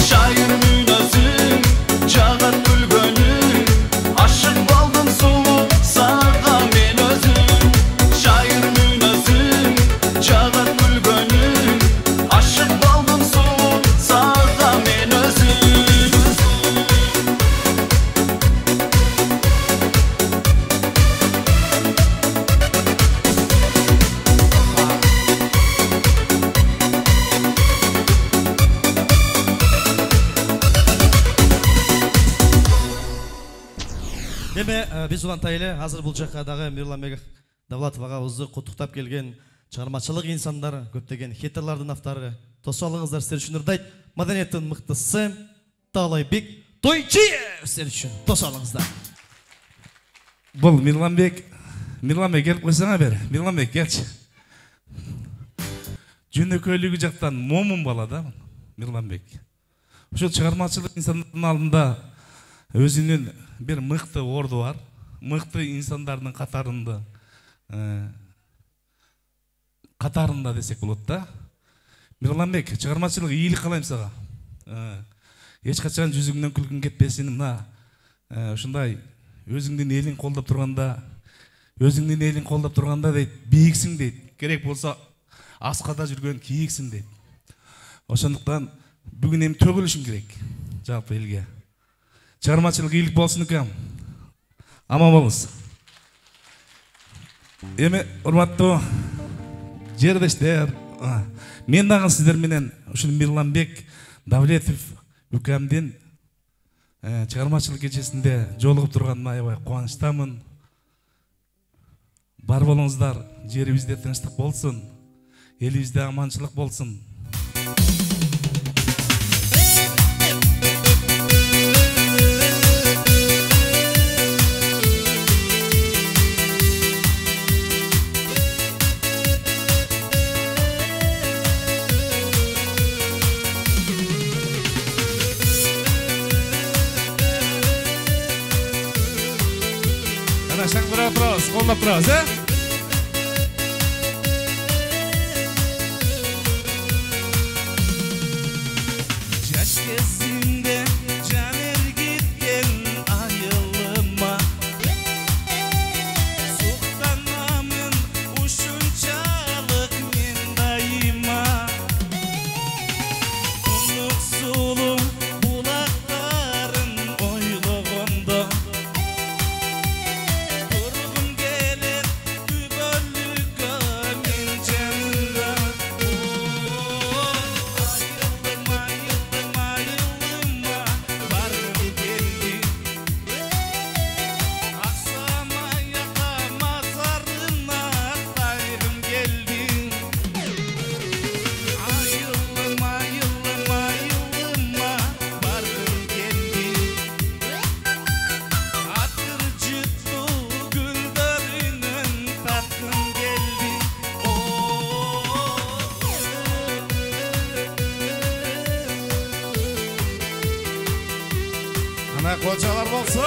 Şair münazım, çağat gülgönüm Aşık baldım solu, sağa men özüm Şair münazım, çağat gülgönüm Aşık baldım solu, sağa men özüm Деме, биз улантай эле азыр бул жакка дагы Мирланбек Давлатов агабызды куттуктап келген чыгармачылык инсандар, көптөгөн хетерлардын автары. Тосуп алыңыздар, силер үчүн ырдайт маданияттын мыктысы Таалайбек Тойчиев силер үчүн. Тосуп алыңыздар. Бул Мирланбек келип койсоңа бери. Мирланбек келчи. Жөнөкөйлүгү жактан момун бала да Мирланбек. Ошол чыгармачылык инсандардын алдында өзүнүн bir mıktı ordu var. Mıktı insanların katarında desek болады да. Мирланбек, чыгармачылык ийгилик каалайм сага. Эч качан жүзүңдөн күлгүн кетпесин. Мына ушундай өзүңдүн элиң колдоп турганда дейт, бийиксиң дейт. Керек болсо аскада жүргөн кийиксиң дейт. Ошондуктан бүгүн эми төгүлүшүң керек жалпы элге. Чыгармачылык ийгилик болсун экен. Аман болуңуз. Эми урматтуу жердештер, мен дагы сиздер менен ушул Мирланбек Давлетов үкөмдүн чыгармачылык кечесинде жолугуп турганына аябай кубанычтамын. Бар болуңуздар, жерибизде тынчтык болсун. Elimizde amançılık bolsun. Şang turamiz, qo'llab turamiz, ha? Yaş kezinde caner gitken ayılıma Sultanamın uşunçalık men dayıma Unuk sulum bulakların oylog'onda Ana kocalar bolsun.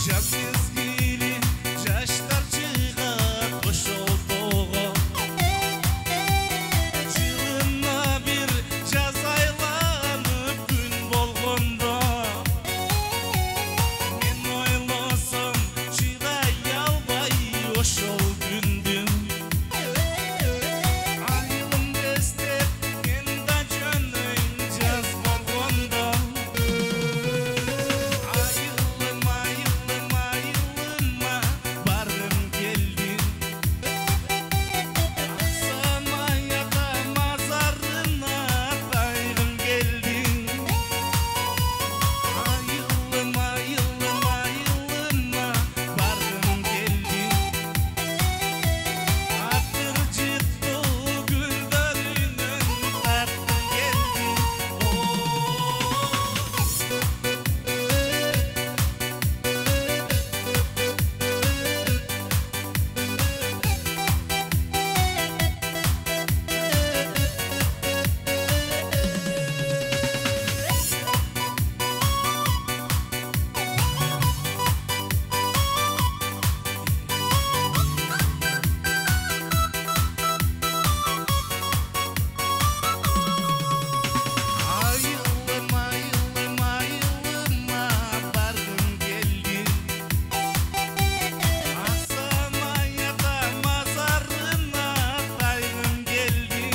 Jaz mezgili, yaşlar çıgar koşul toğa Жылына bir jaz aylanıp gün bolgonda Men oylosam çıday alбай ошол күндү Айылым дестеп мен да жөнөйм жаз болгондо Айылым айылым айылыма баргым келди Аксамаяда мазарына тайгым келди Айылым айылым айылыма баргым келди Атыр жыттуу гүлдөрүнөн тарткым келди Айылым айылым айылыма баргым келди Аксамаяда мазарына тайгым келди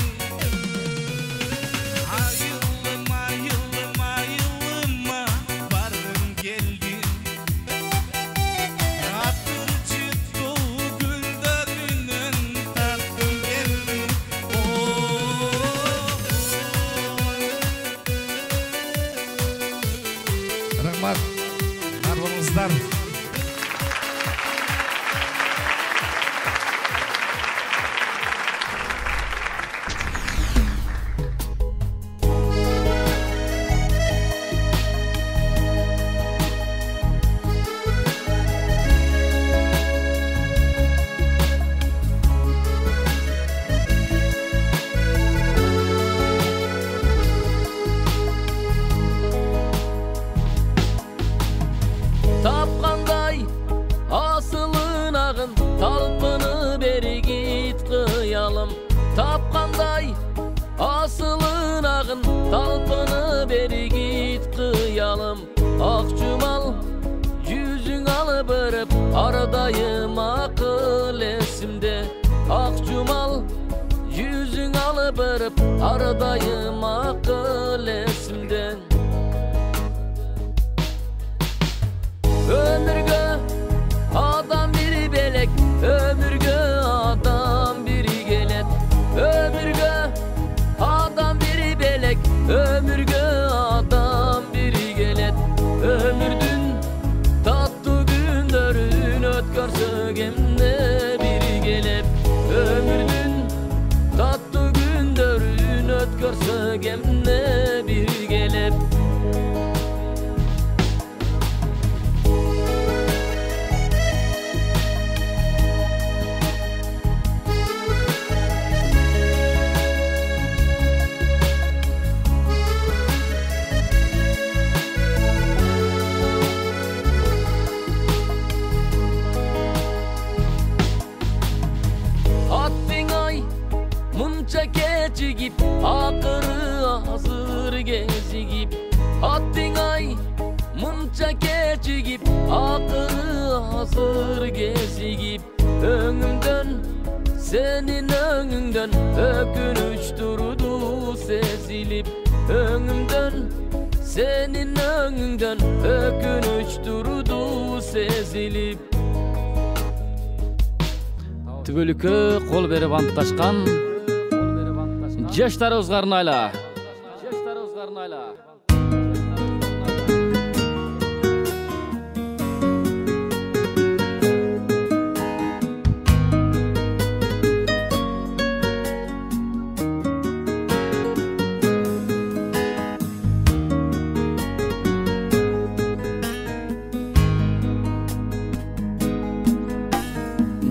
Айылым айылым айылыма баргым келди Атыр жыттуу гүлдөрүнөн тарткым келди Рахмат, бар болуңуздар. Tapqандай asılın ağın talpını beri git kıyalım Tapqандай asılın ağın talpını beri git kıyalım Akçumal yüzün alıbırıp aradayım akıl esimde Akçumal yüzün alıbırıp aradayım akıl esimde Ömürge adam көрсөк эмне биргелеп. Muncha kechigip, akırı hazır gezigip. Atting ay, muncha kechigip, akırı hazır gezigip. Öngümden, senin öngünden, ökünüç durdu sezilip. Öngümden, senin öngünden, ökünüç durdu sezilip. Түгөлүккө кол берип антташкан жаштарыбызга арнайла.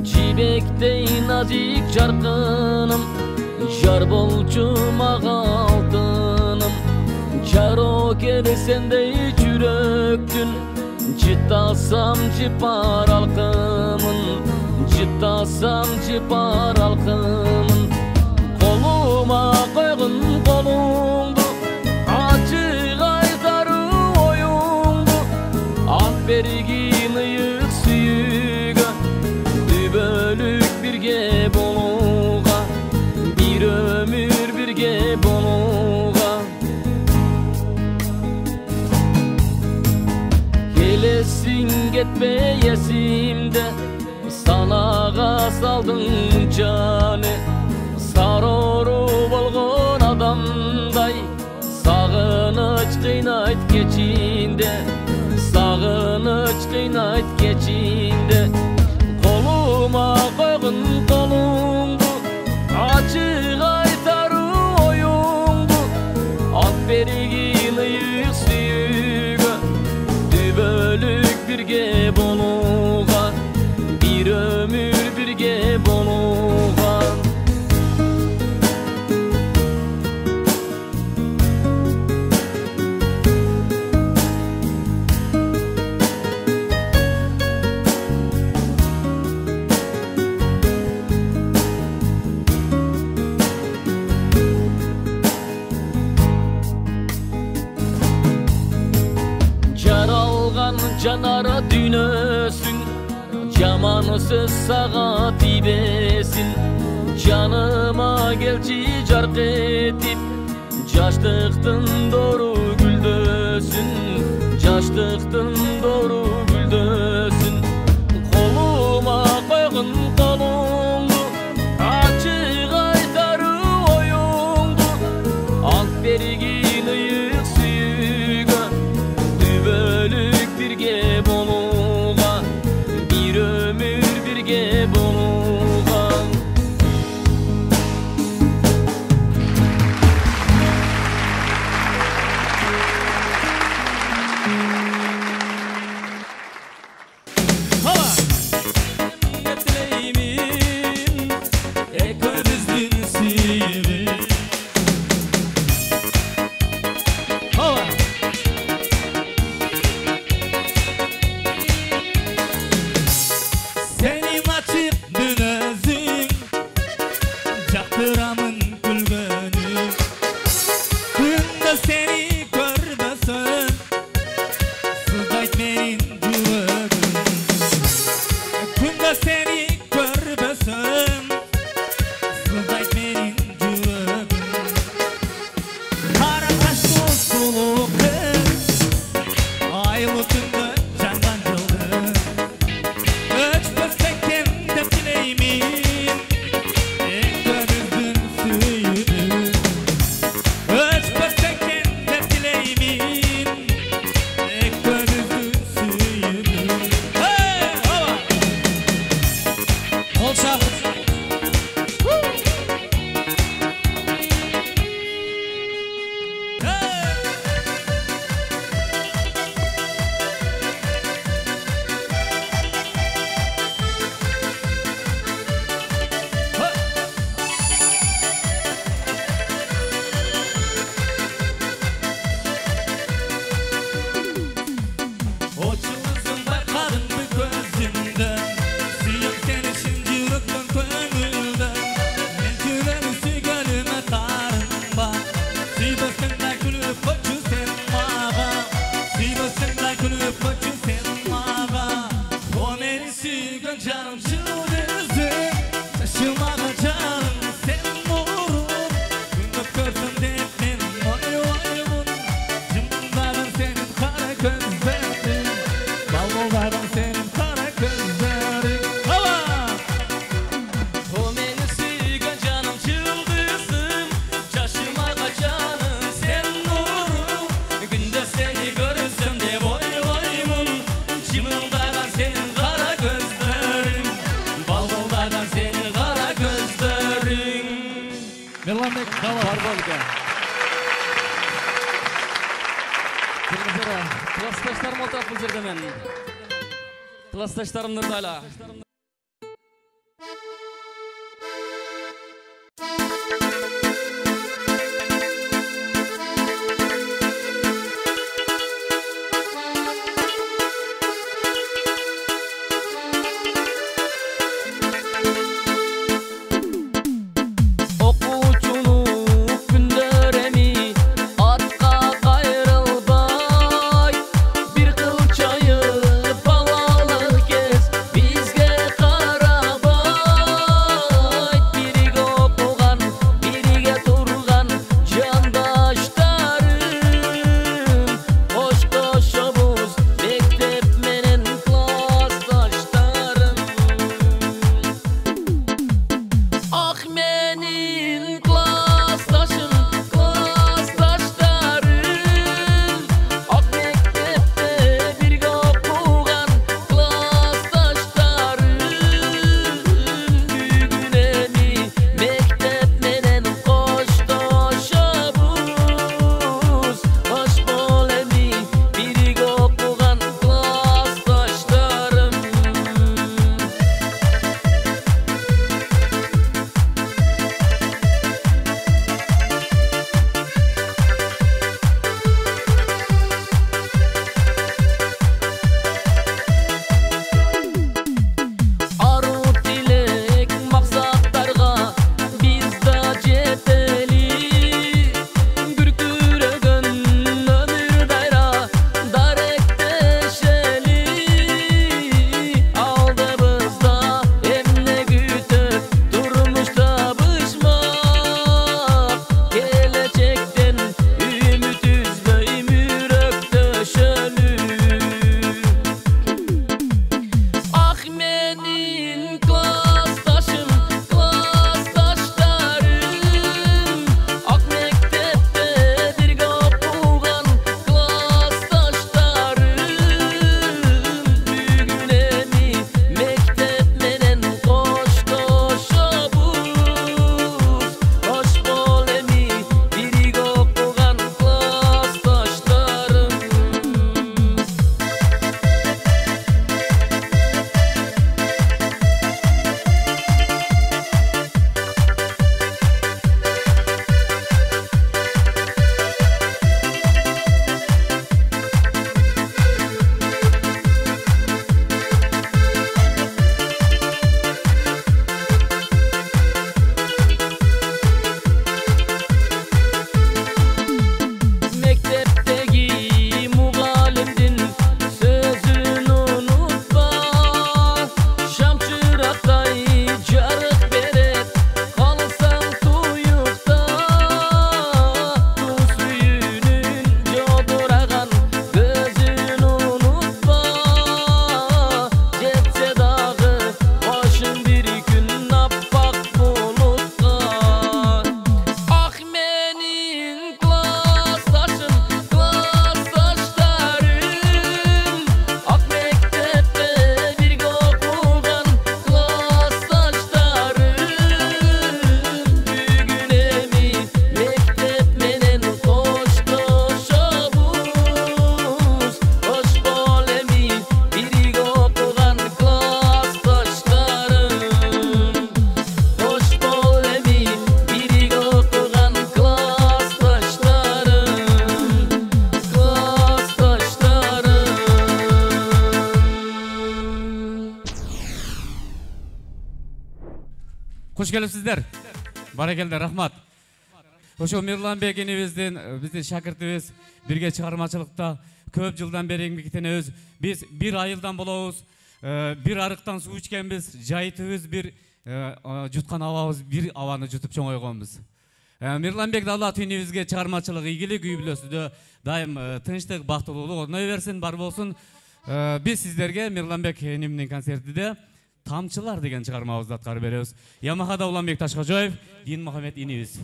Jibekdey nazik jarkınım, jar bolçu maga altınım. Jaro keresendey жүрөктүн, жытасам жыпар алкымын, жытасам жыпар алкымын. Колума койгун колуңду, ачык айтаруу оюңду, ант бергин ыйык сүйүүгө, бөлүк бирге болууга, бир өмүр бирге болууга. Келесиң кетпей эсимде, санага салдың жаны. Сарору болгон адамдай, сагыныч кыйнайт кечинде, сагыныч кыйнайт кечинде. Koluma koygun kolundu, açık aytaruu oyundu. At berigin ıyık suyuga, dübölük birge boluga, bir ömür birge boluga. Canara dünösün, jaman söz sağa tibesin. Canıma gelçi jark etip, jaştıktın doğru güldösün, jaştıktın doğru güldösün. Koluma koygun kolundu, açık aytaruu oyundu, ant berigin ıyık suyuga, dübölük birge boluga, bir ömür birge boluga. Барболка. Классташтарым отырат бұл жерде мен. Классташтарым Нұрдала. Hoş gelipsizler. Barakelde rahmat. Ошо Мирланбек энебиздин биздин шакиртибиз бирге чыгармачылыкта көп жылдан бери эмгектенебиз. Биз бир айылдан болобуз. Бир арыктан суу ичкенбиз. Жайытыбыз бир, жуткан абабыз бир абаны жутуп чоңойгонбуз. Мирланбек Давлат энебизге чыгармачылык ийгилик, үй бүлөсүдө дайым тынчтык, бактылуулук орной берсин, бар болсун. Биз сиздерге Мирланбек энемдин концертиде Тамчылар деген чыгармабызды аткарып беребиз. Ямахада Уланбек Ташкажоев, Дин Мухаммед энебиз.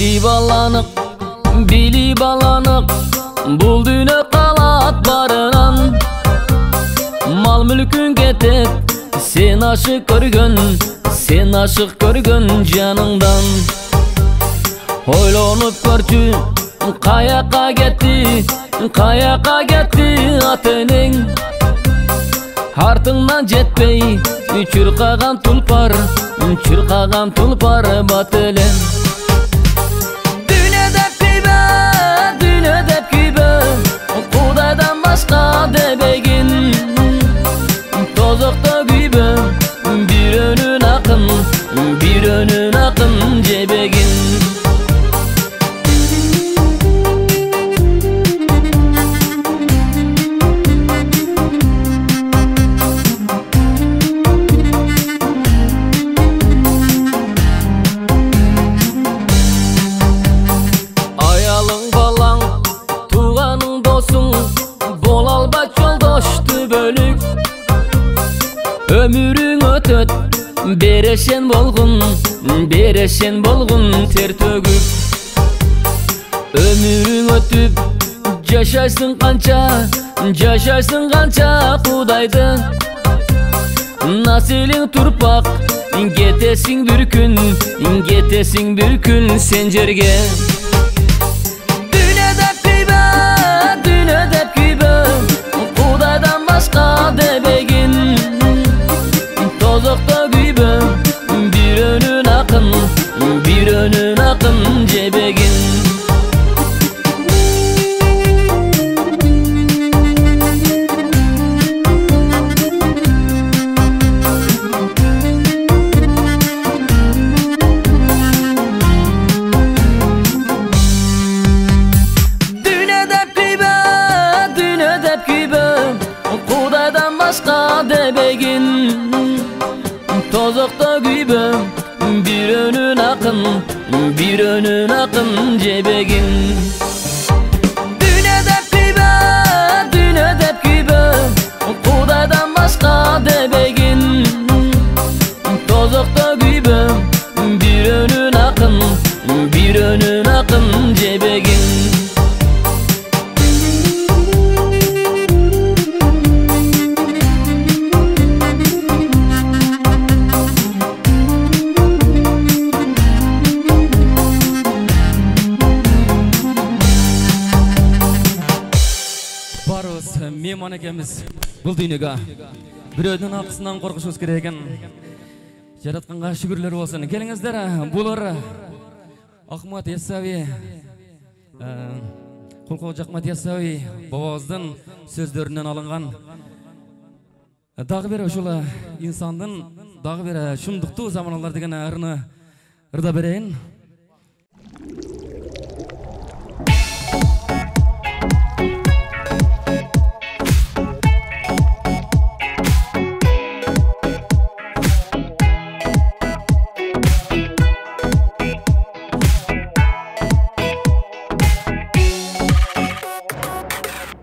Bilip alanık Bul düne kalat barınan Mal mülkün ketet Sen aşık görgön canından Oylanıp görçü Kayaka getdi atenin Артыңнан жетпей Чуркаган тулпар бателен Düne dep kүйбө Кудайдан башка дебегин Тозокто күйбө Bir önün akın jebegin Ömürün ötöt Bereşen bolgun ter tөгүп Ömürün ötüp Жашайсың канча Кудайды Населиң турпак Кетесиң бир күн Сен жерге Düne dep kүйбө Кудайдан башка дебегин Tozokta kүйbö Bir önün akın jebegin Düne dep kүйbö Kudaydan başka debegin Tozokta kүйbö Bir önün akın jebegin Düne dep kүйbö Kudaydan başka debegin Tozokta kүйbö Bir önün akın jebegin Мейман экенбиз бул дүйнөгө бирөөнүн акысынан коркушубуз керек экен. Жаратканга шүгүрлөр болсун. Келиңиздер, булар Ахмат Яссауи, Кулкожа Ахмат Яссауи бабабыздын сөздөрүнөн алынган. Дагы бир ушул инсандын дагы бир шумдуктуу заманалар деген ырны ырда берейин.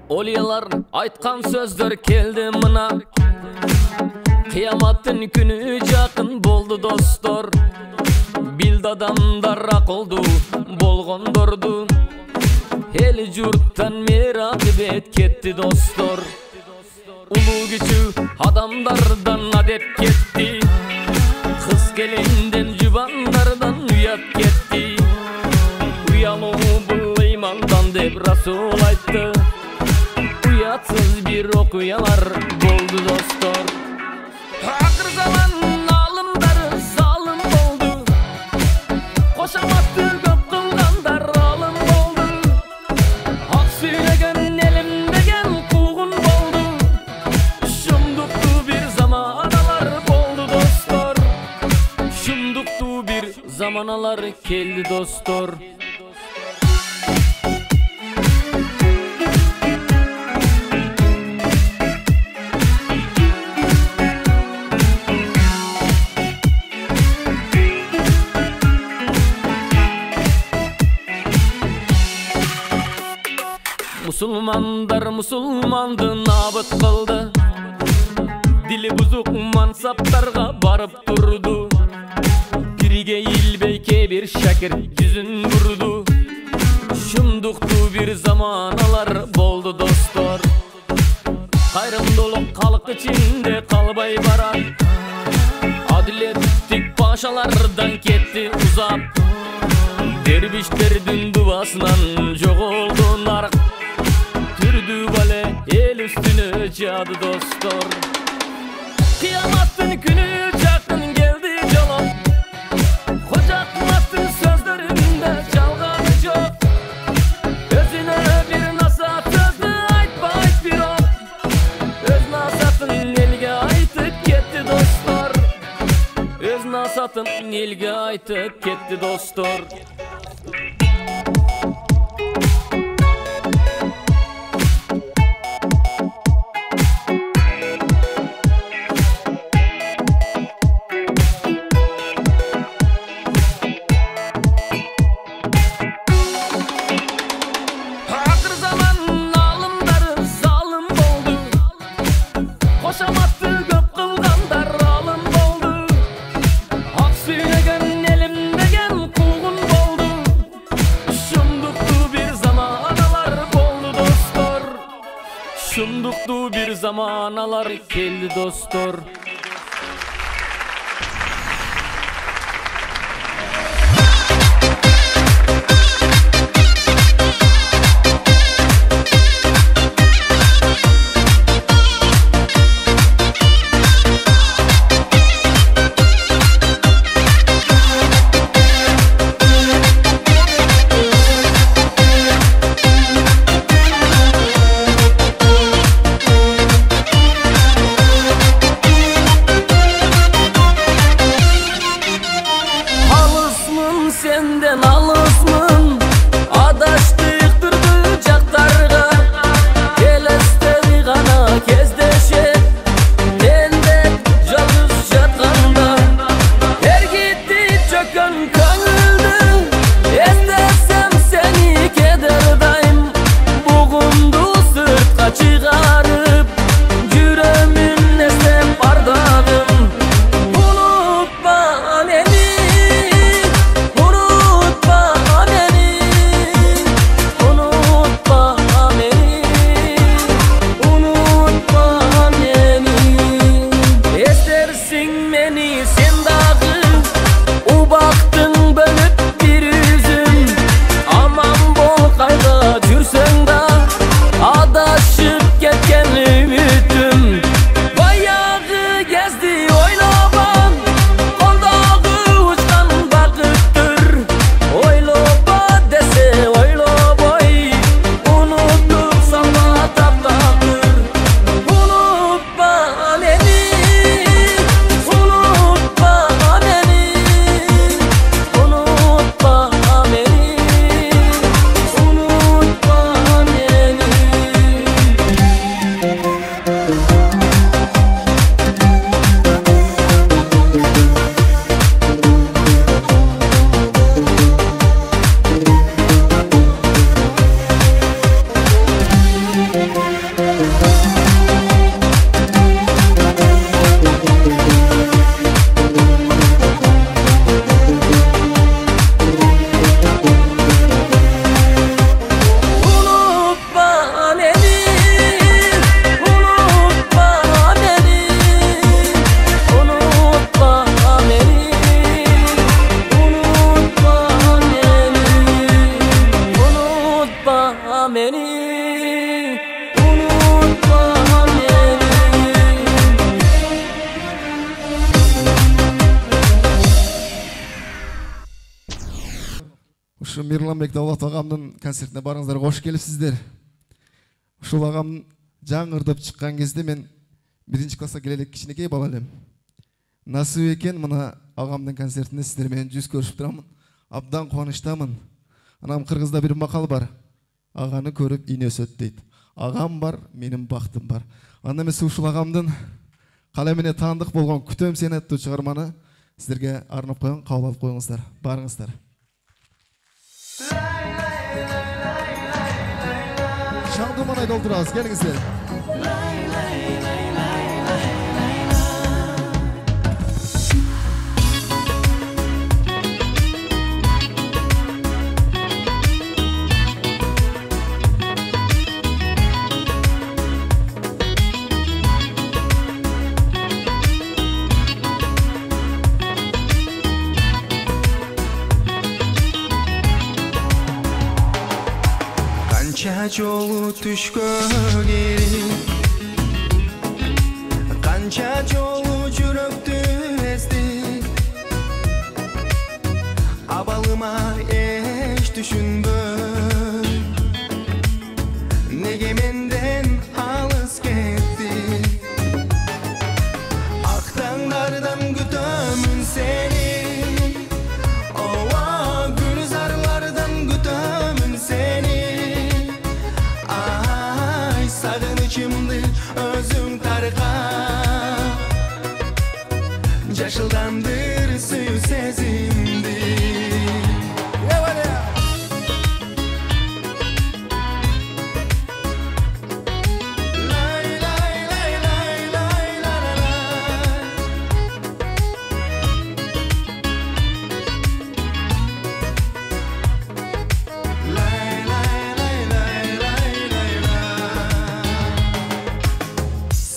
Олиялар айткан сөздөр келди мына Кыяматтын күнү жакын болду достор Билди адамдар акылдуу болгондорду Эл журттан меракыбет кетти достор Улуу күчү адамдардан адеп кетти Кыз келинден жубандардан уят кетти Уялуу бул ыймандан деп Расул айтты Uyatsız bir okuyalar boldu dostlar Akır zaman alımları zalim oldu Koşamattı köp kılgandar alım oldu Hak söylegen elimdegen kuğun boldu Şumduktu bir zamanalar boldu dostlar Şumduktu bir zamanalar keldi dostlar Musulmanдар musulmanды набыт кылды Дили бузук мансаптарга барып турду Кириге илбей кебир шакир жүзүн бурду zamanalar boldu dostlar. Kayrımdoluk kalık içinde kalbay barar. Adilettik paşalardan ketti uzap. Dervişlerдің duasынан жоқ oldu narık. Türdü bale el üstüne cadı dostlar. Kıyamattın günü çaktın geldi jolop. Kocatmattın sözlerinde çalganı çok. Özüne bir nasat sözlü aytpayt bir o. Öz nasatın elge aytıp ketti dostlar. Öz nasatın elge aytıp ketti dostlar. Şunduktu bir zamanalar keldi dostlar. Senden alısmın adaştık durdu caktarga. Elesteri gana kezdeşe ende жалғыз жатқанда. Her gitti çökön köngüldü. Estesem seni kederdayım. Bugundu sırtqa çıgarıp yüreğimin esnep bardağım. Unutma beni. Мирланбек Давлат ағамның концертіне барыңыздар, қош келіпсіздер. Ушул ағам жаңырдып шыққан кезде мен 1-ші классқа келелек кішінекей бала елем. Насып екен мына ағамның концертіне сіздермен жүз көрішіп тұрамын. Абдан қуаныштамын. Анам Қырғызда бір мақал бар. Ағаны көріп ине өсөт дейді. Ағам бар, менің бақытым бар. Анда мен ушул ағамдың қаламіне танымдық болған күтем сені атты шығарманы сіздерге арнап қойған, қабыл алып қойыңыздар. Барыңыздар. Шаңды маңай долдырасыз, келіңіздер. Kança jolu düşkön eri Kança jolu жүрөктү ezdi Abalıma eş düşünbön Nege menden alыс ketti Aktanglardan gütömün seni Ova gülzarlardan gütömün seni Ay sağınıçımdı özüm tarka Yaşıldandır suyu sezimdi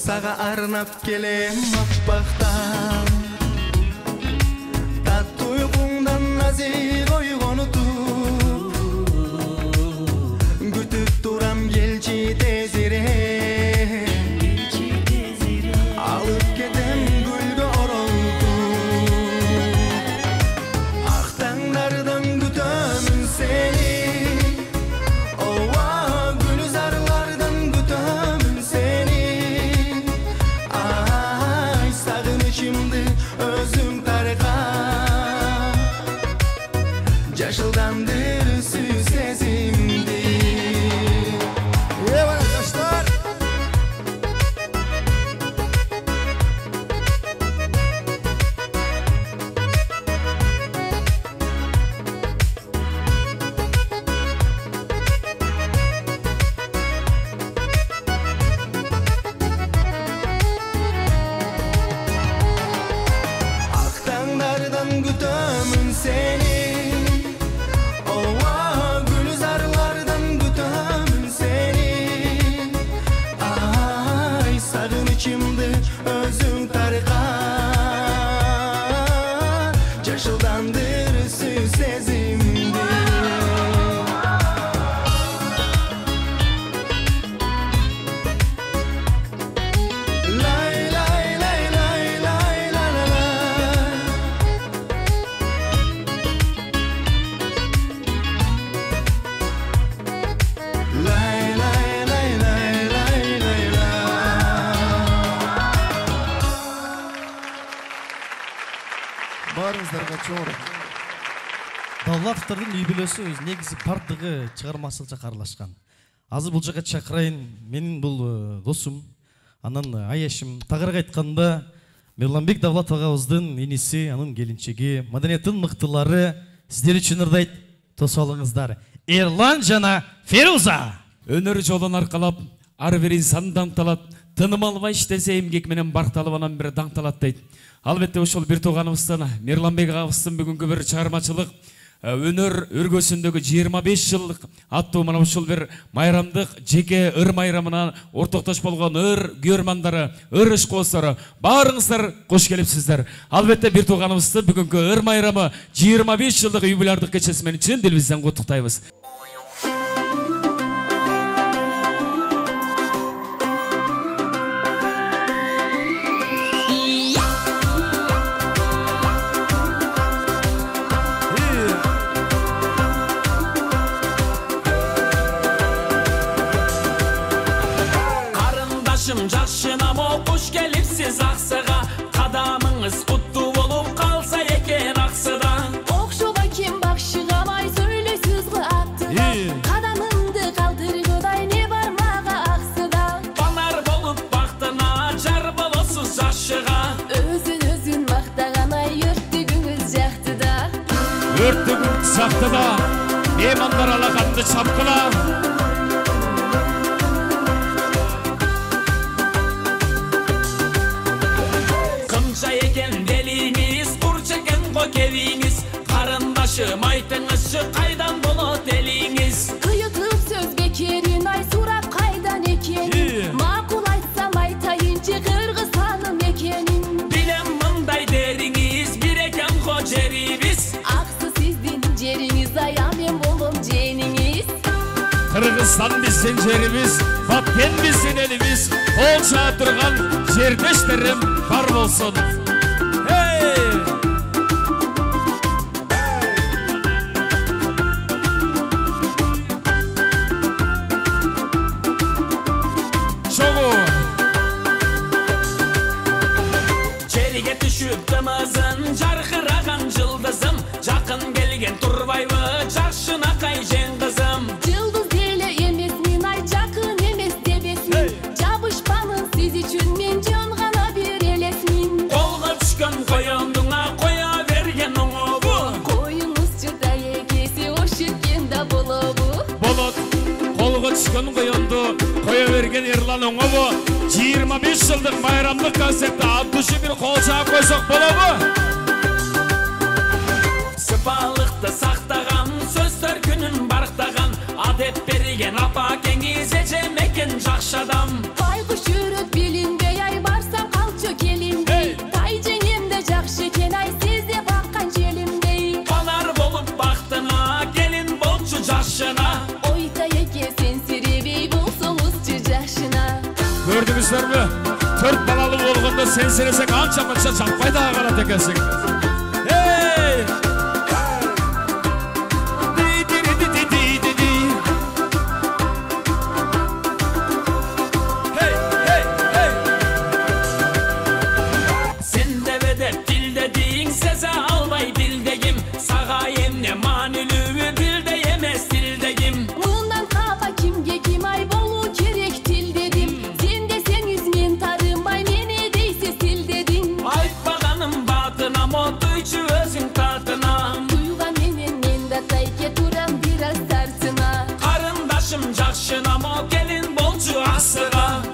Sağa arnap kelem akbaktan Tatlı uykundan nazik oygonu tup Gütüp duram gelçi tezire Alıp kedem gülge oroldu Aktanglardan gütömün seni Ova gülzarlardan gütömün seni Ay sağınıçımdı özüm tarka Yaşıldandır suyu sezimdi Eyvallah yaşlar Aktanglardan gütömün seni Ova gülzarlardan gütömün seni Ay sağınıçımdı özüm tarka Yaşıldandır suyu sezimdi Lay lay lay lay lay la la la Lay lay lay lay lay lay la Барыңыздарга чоң Давлатовдордун үй бүлөсү өз негизи бардыгы чыгармачылыкка аралашкан. Азыр бул жака чакырайын, менин бул досум, анан аяшым. Тагыраак айтканда, Мирланбек Давлатов агабыздын иниси, анын келинчеги, маданияттын мыктылары сиздер үчүн ырдайт. Тосуп алыңыздар. Эрлан жана Феруза. Өнөр жолун аркалап, ар бир инсан даңталат, тыным албай иштесе эмгек менен бакталып анан бир даңталат дейт. Албетте ошол бир тууганыбыздан Мирланбек агабыздын бүгүнкү бир чыгармачылык өнөр өргөсүндөгү 25 жылдык аттуу мына ушул бир майрамдык жеке ыр майрамына ортоктош болгон ыр көрмандары, ыр ишкоостору баарыңыздар кош келипсиздер. Албетте бир тууганыбызды бүгүнкү ыр майрамы 25 жылдык юбилярдык кечеси менен чын дилибизден куттуктайбыз. Жакшынамы кош келипсиз аксыга кадамыңыз куттуу болуп калса экен аксыда окшобой ким бакшыгамай сөйлөйсүз го аттыда кадамыңды калтыргыдай не бар мага аксыда банар болуп бактына жар болосуз жашыга өзүн мактаганай өрттүгүңүз жактыда өрттүгүң жактыда меймандар алаканды чапкыла Keviniz, karındaşım aytыңызчы kaydan bolot eliniz Kıyıtlıp söz bekerin ay surap kaydan ekenin Makul aytsam aytayınчы Kırgızстаным ekenin Bilem mınday deriniz bir eken ko jerimiz Aksı sizdin jeriniz ay amen bolum jeniniz Kırgızstan bizden жерimiz, Batken bizden elimiz, Olça durgan жердештерим бар болsun. Hey! Çoğu! Жерге түшүп дымызын, жарқыраған жылдызым, жақын келген турбайбы, жакшынакай жен кызым. Жылдыз деле эмес мен, ай жакын эмес дебесмин. Жабышпанын сиз үчүн мен жөн гана бир элесмин. Колго түшкөн коёңдуңа коя берген оңобу. Коюңуз чыдай экеси ошеткен да болобу. Болот, колго түшкөн коёңду коя берген Ерлан оңобу. 25 жылдык майрамдык концертте аттушы бир кол чаап койсок болобу? Сыпалыкты сактаган, сөздөр күнүн барктаган, адеп берген апа кеңиз эжемекен жакшы адам. Байкуш жүрөт билинбей, ай барсам калчу келинбей. Тай жеңемде жакшы экен, ай сизде баккан желимдей. Канар болуп бактына, келин болчу жашына. Ой тайеке сенсиребей болсоңузчу жашына. Көрдүңүздөрбү? 4 балалы болгондо сенсиресең анча мынча жакпай дагы калат экенсиң.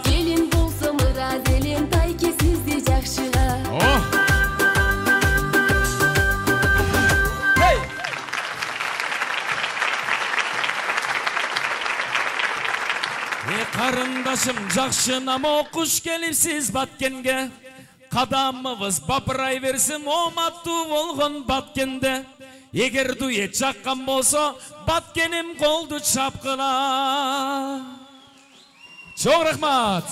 Gelin bolsa mıraz elin, tayke sizde jakşıga. Hey! Карындашым жакшынама куш келипсиз Баткенге. Кадамыбыз бапырай берсин оматтуу болгон Баткенде. Эгер дуэт жаккан болсо Баткеним колду чапкыла. Çok rahmat.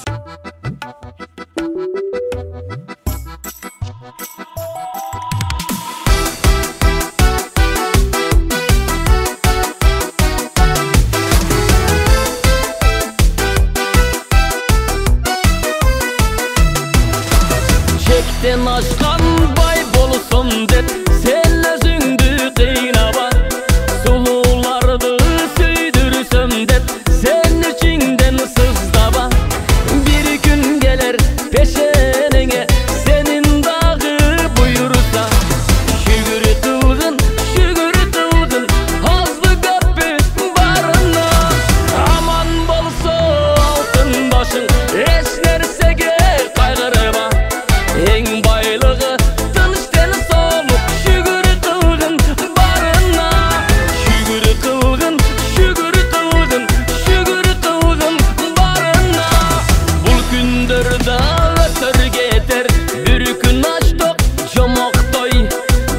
Çekten aşkan bay bolsun dep, sen özüңdү kıynaba. Sululardı süydürüsüm dep, sen içinden sızdaba. Bir gün gelir peşenine, senin dağı buyursa. Şükür kılgın, hazlı kapı barına. Aman bolsa altın başın, eş nersege kaygırma. En baylığı tanışten solup, şükür kılgın barına. Şükür kılgın barına. Bul gündürde ötür getir, bir gün açtık çomak toy.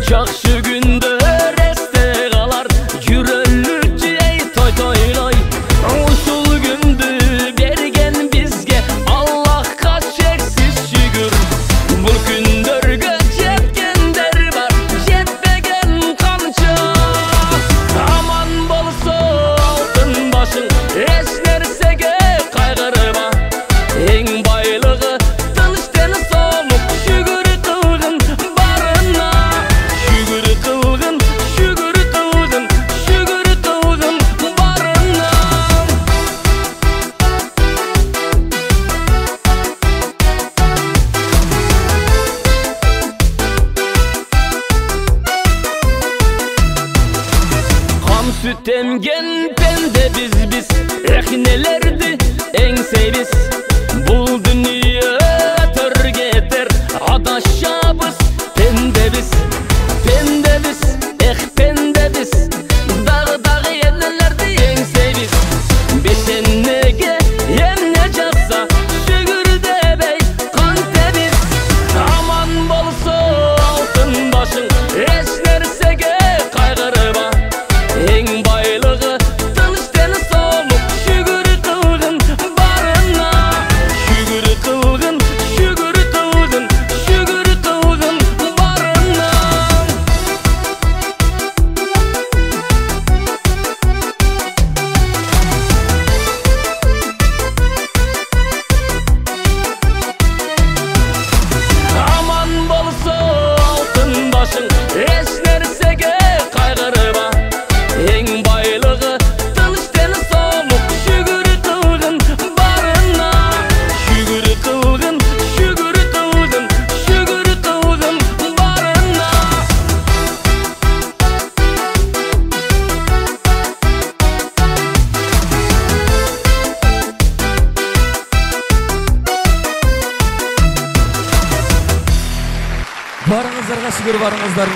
Jakşı günde reste kalar, yürölücü ey toy toyloy. Uşul gündü bergen bizge, Allah'a çeksiz şükür. Bul gündürge jepkender var, jetpegen kança. Aman bolsa altın başın, eş nersege kaygırma. En baylığı tanışten solup, şükür kılgın barına. Şükür kılgın barına. Kan süt emgen pende biz, ehnelerdi en seviz. Bul dünya ötür getir, adaşabız pendebiz. Pendebiz, dağı yerlerdi en seviz. Beşennege yemne jaksa, şükür debey kan temiz. Aman bolsa altın başın, eş nersege kaygırma. En baylığı tanışten solup, Барыңыздарға шүгір, барыңыздар.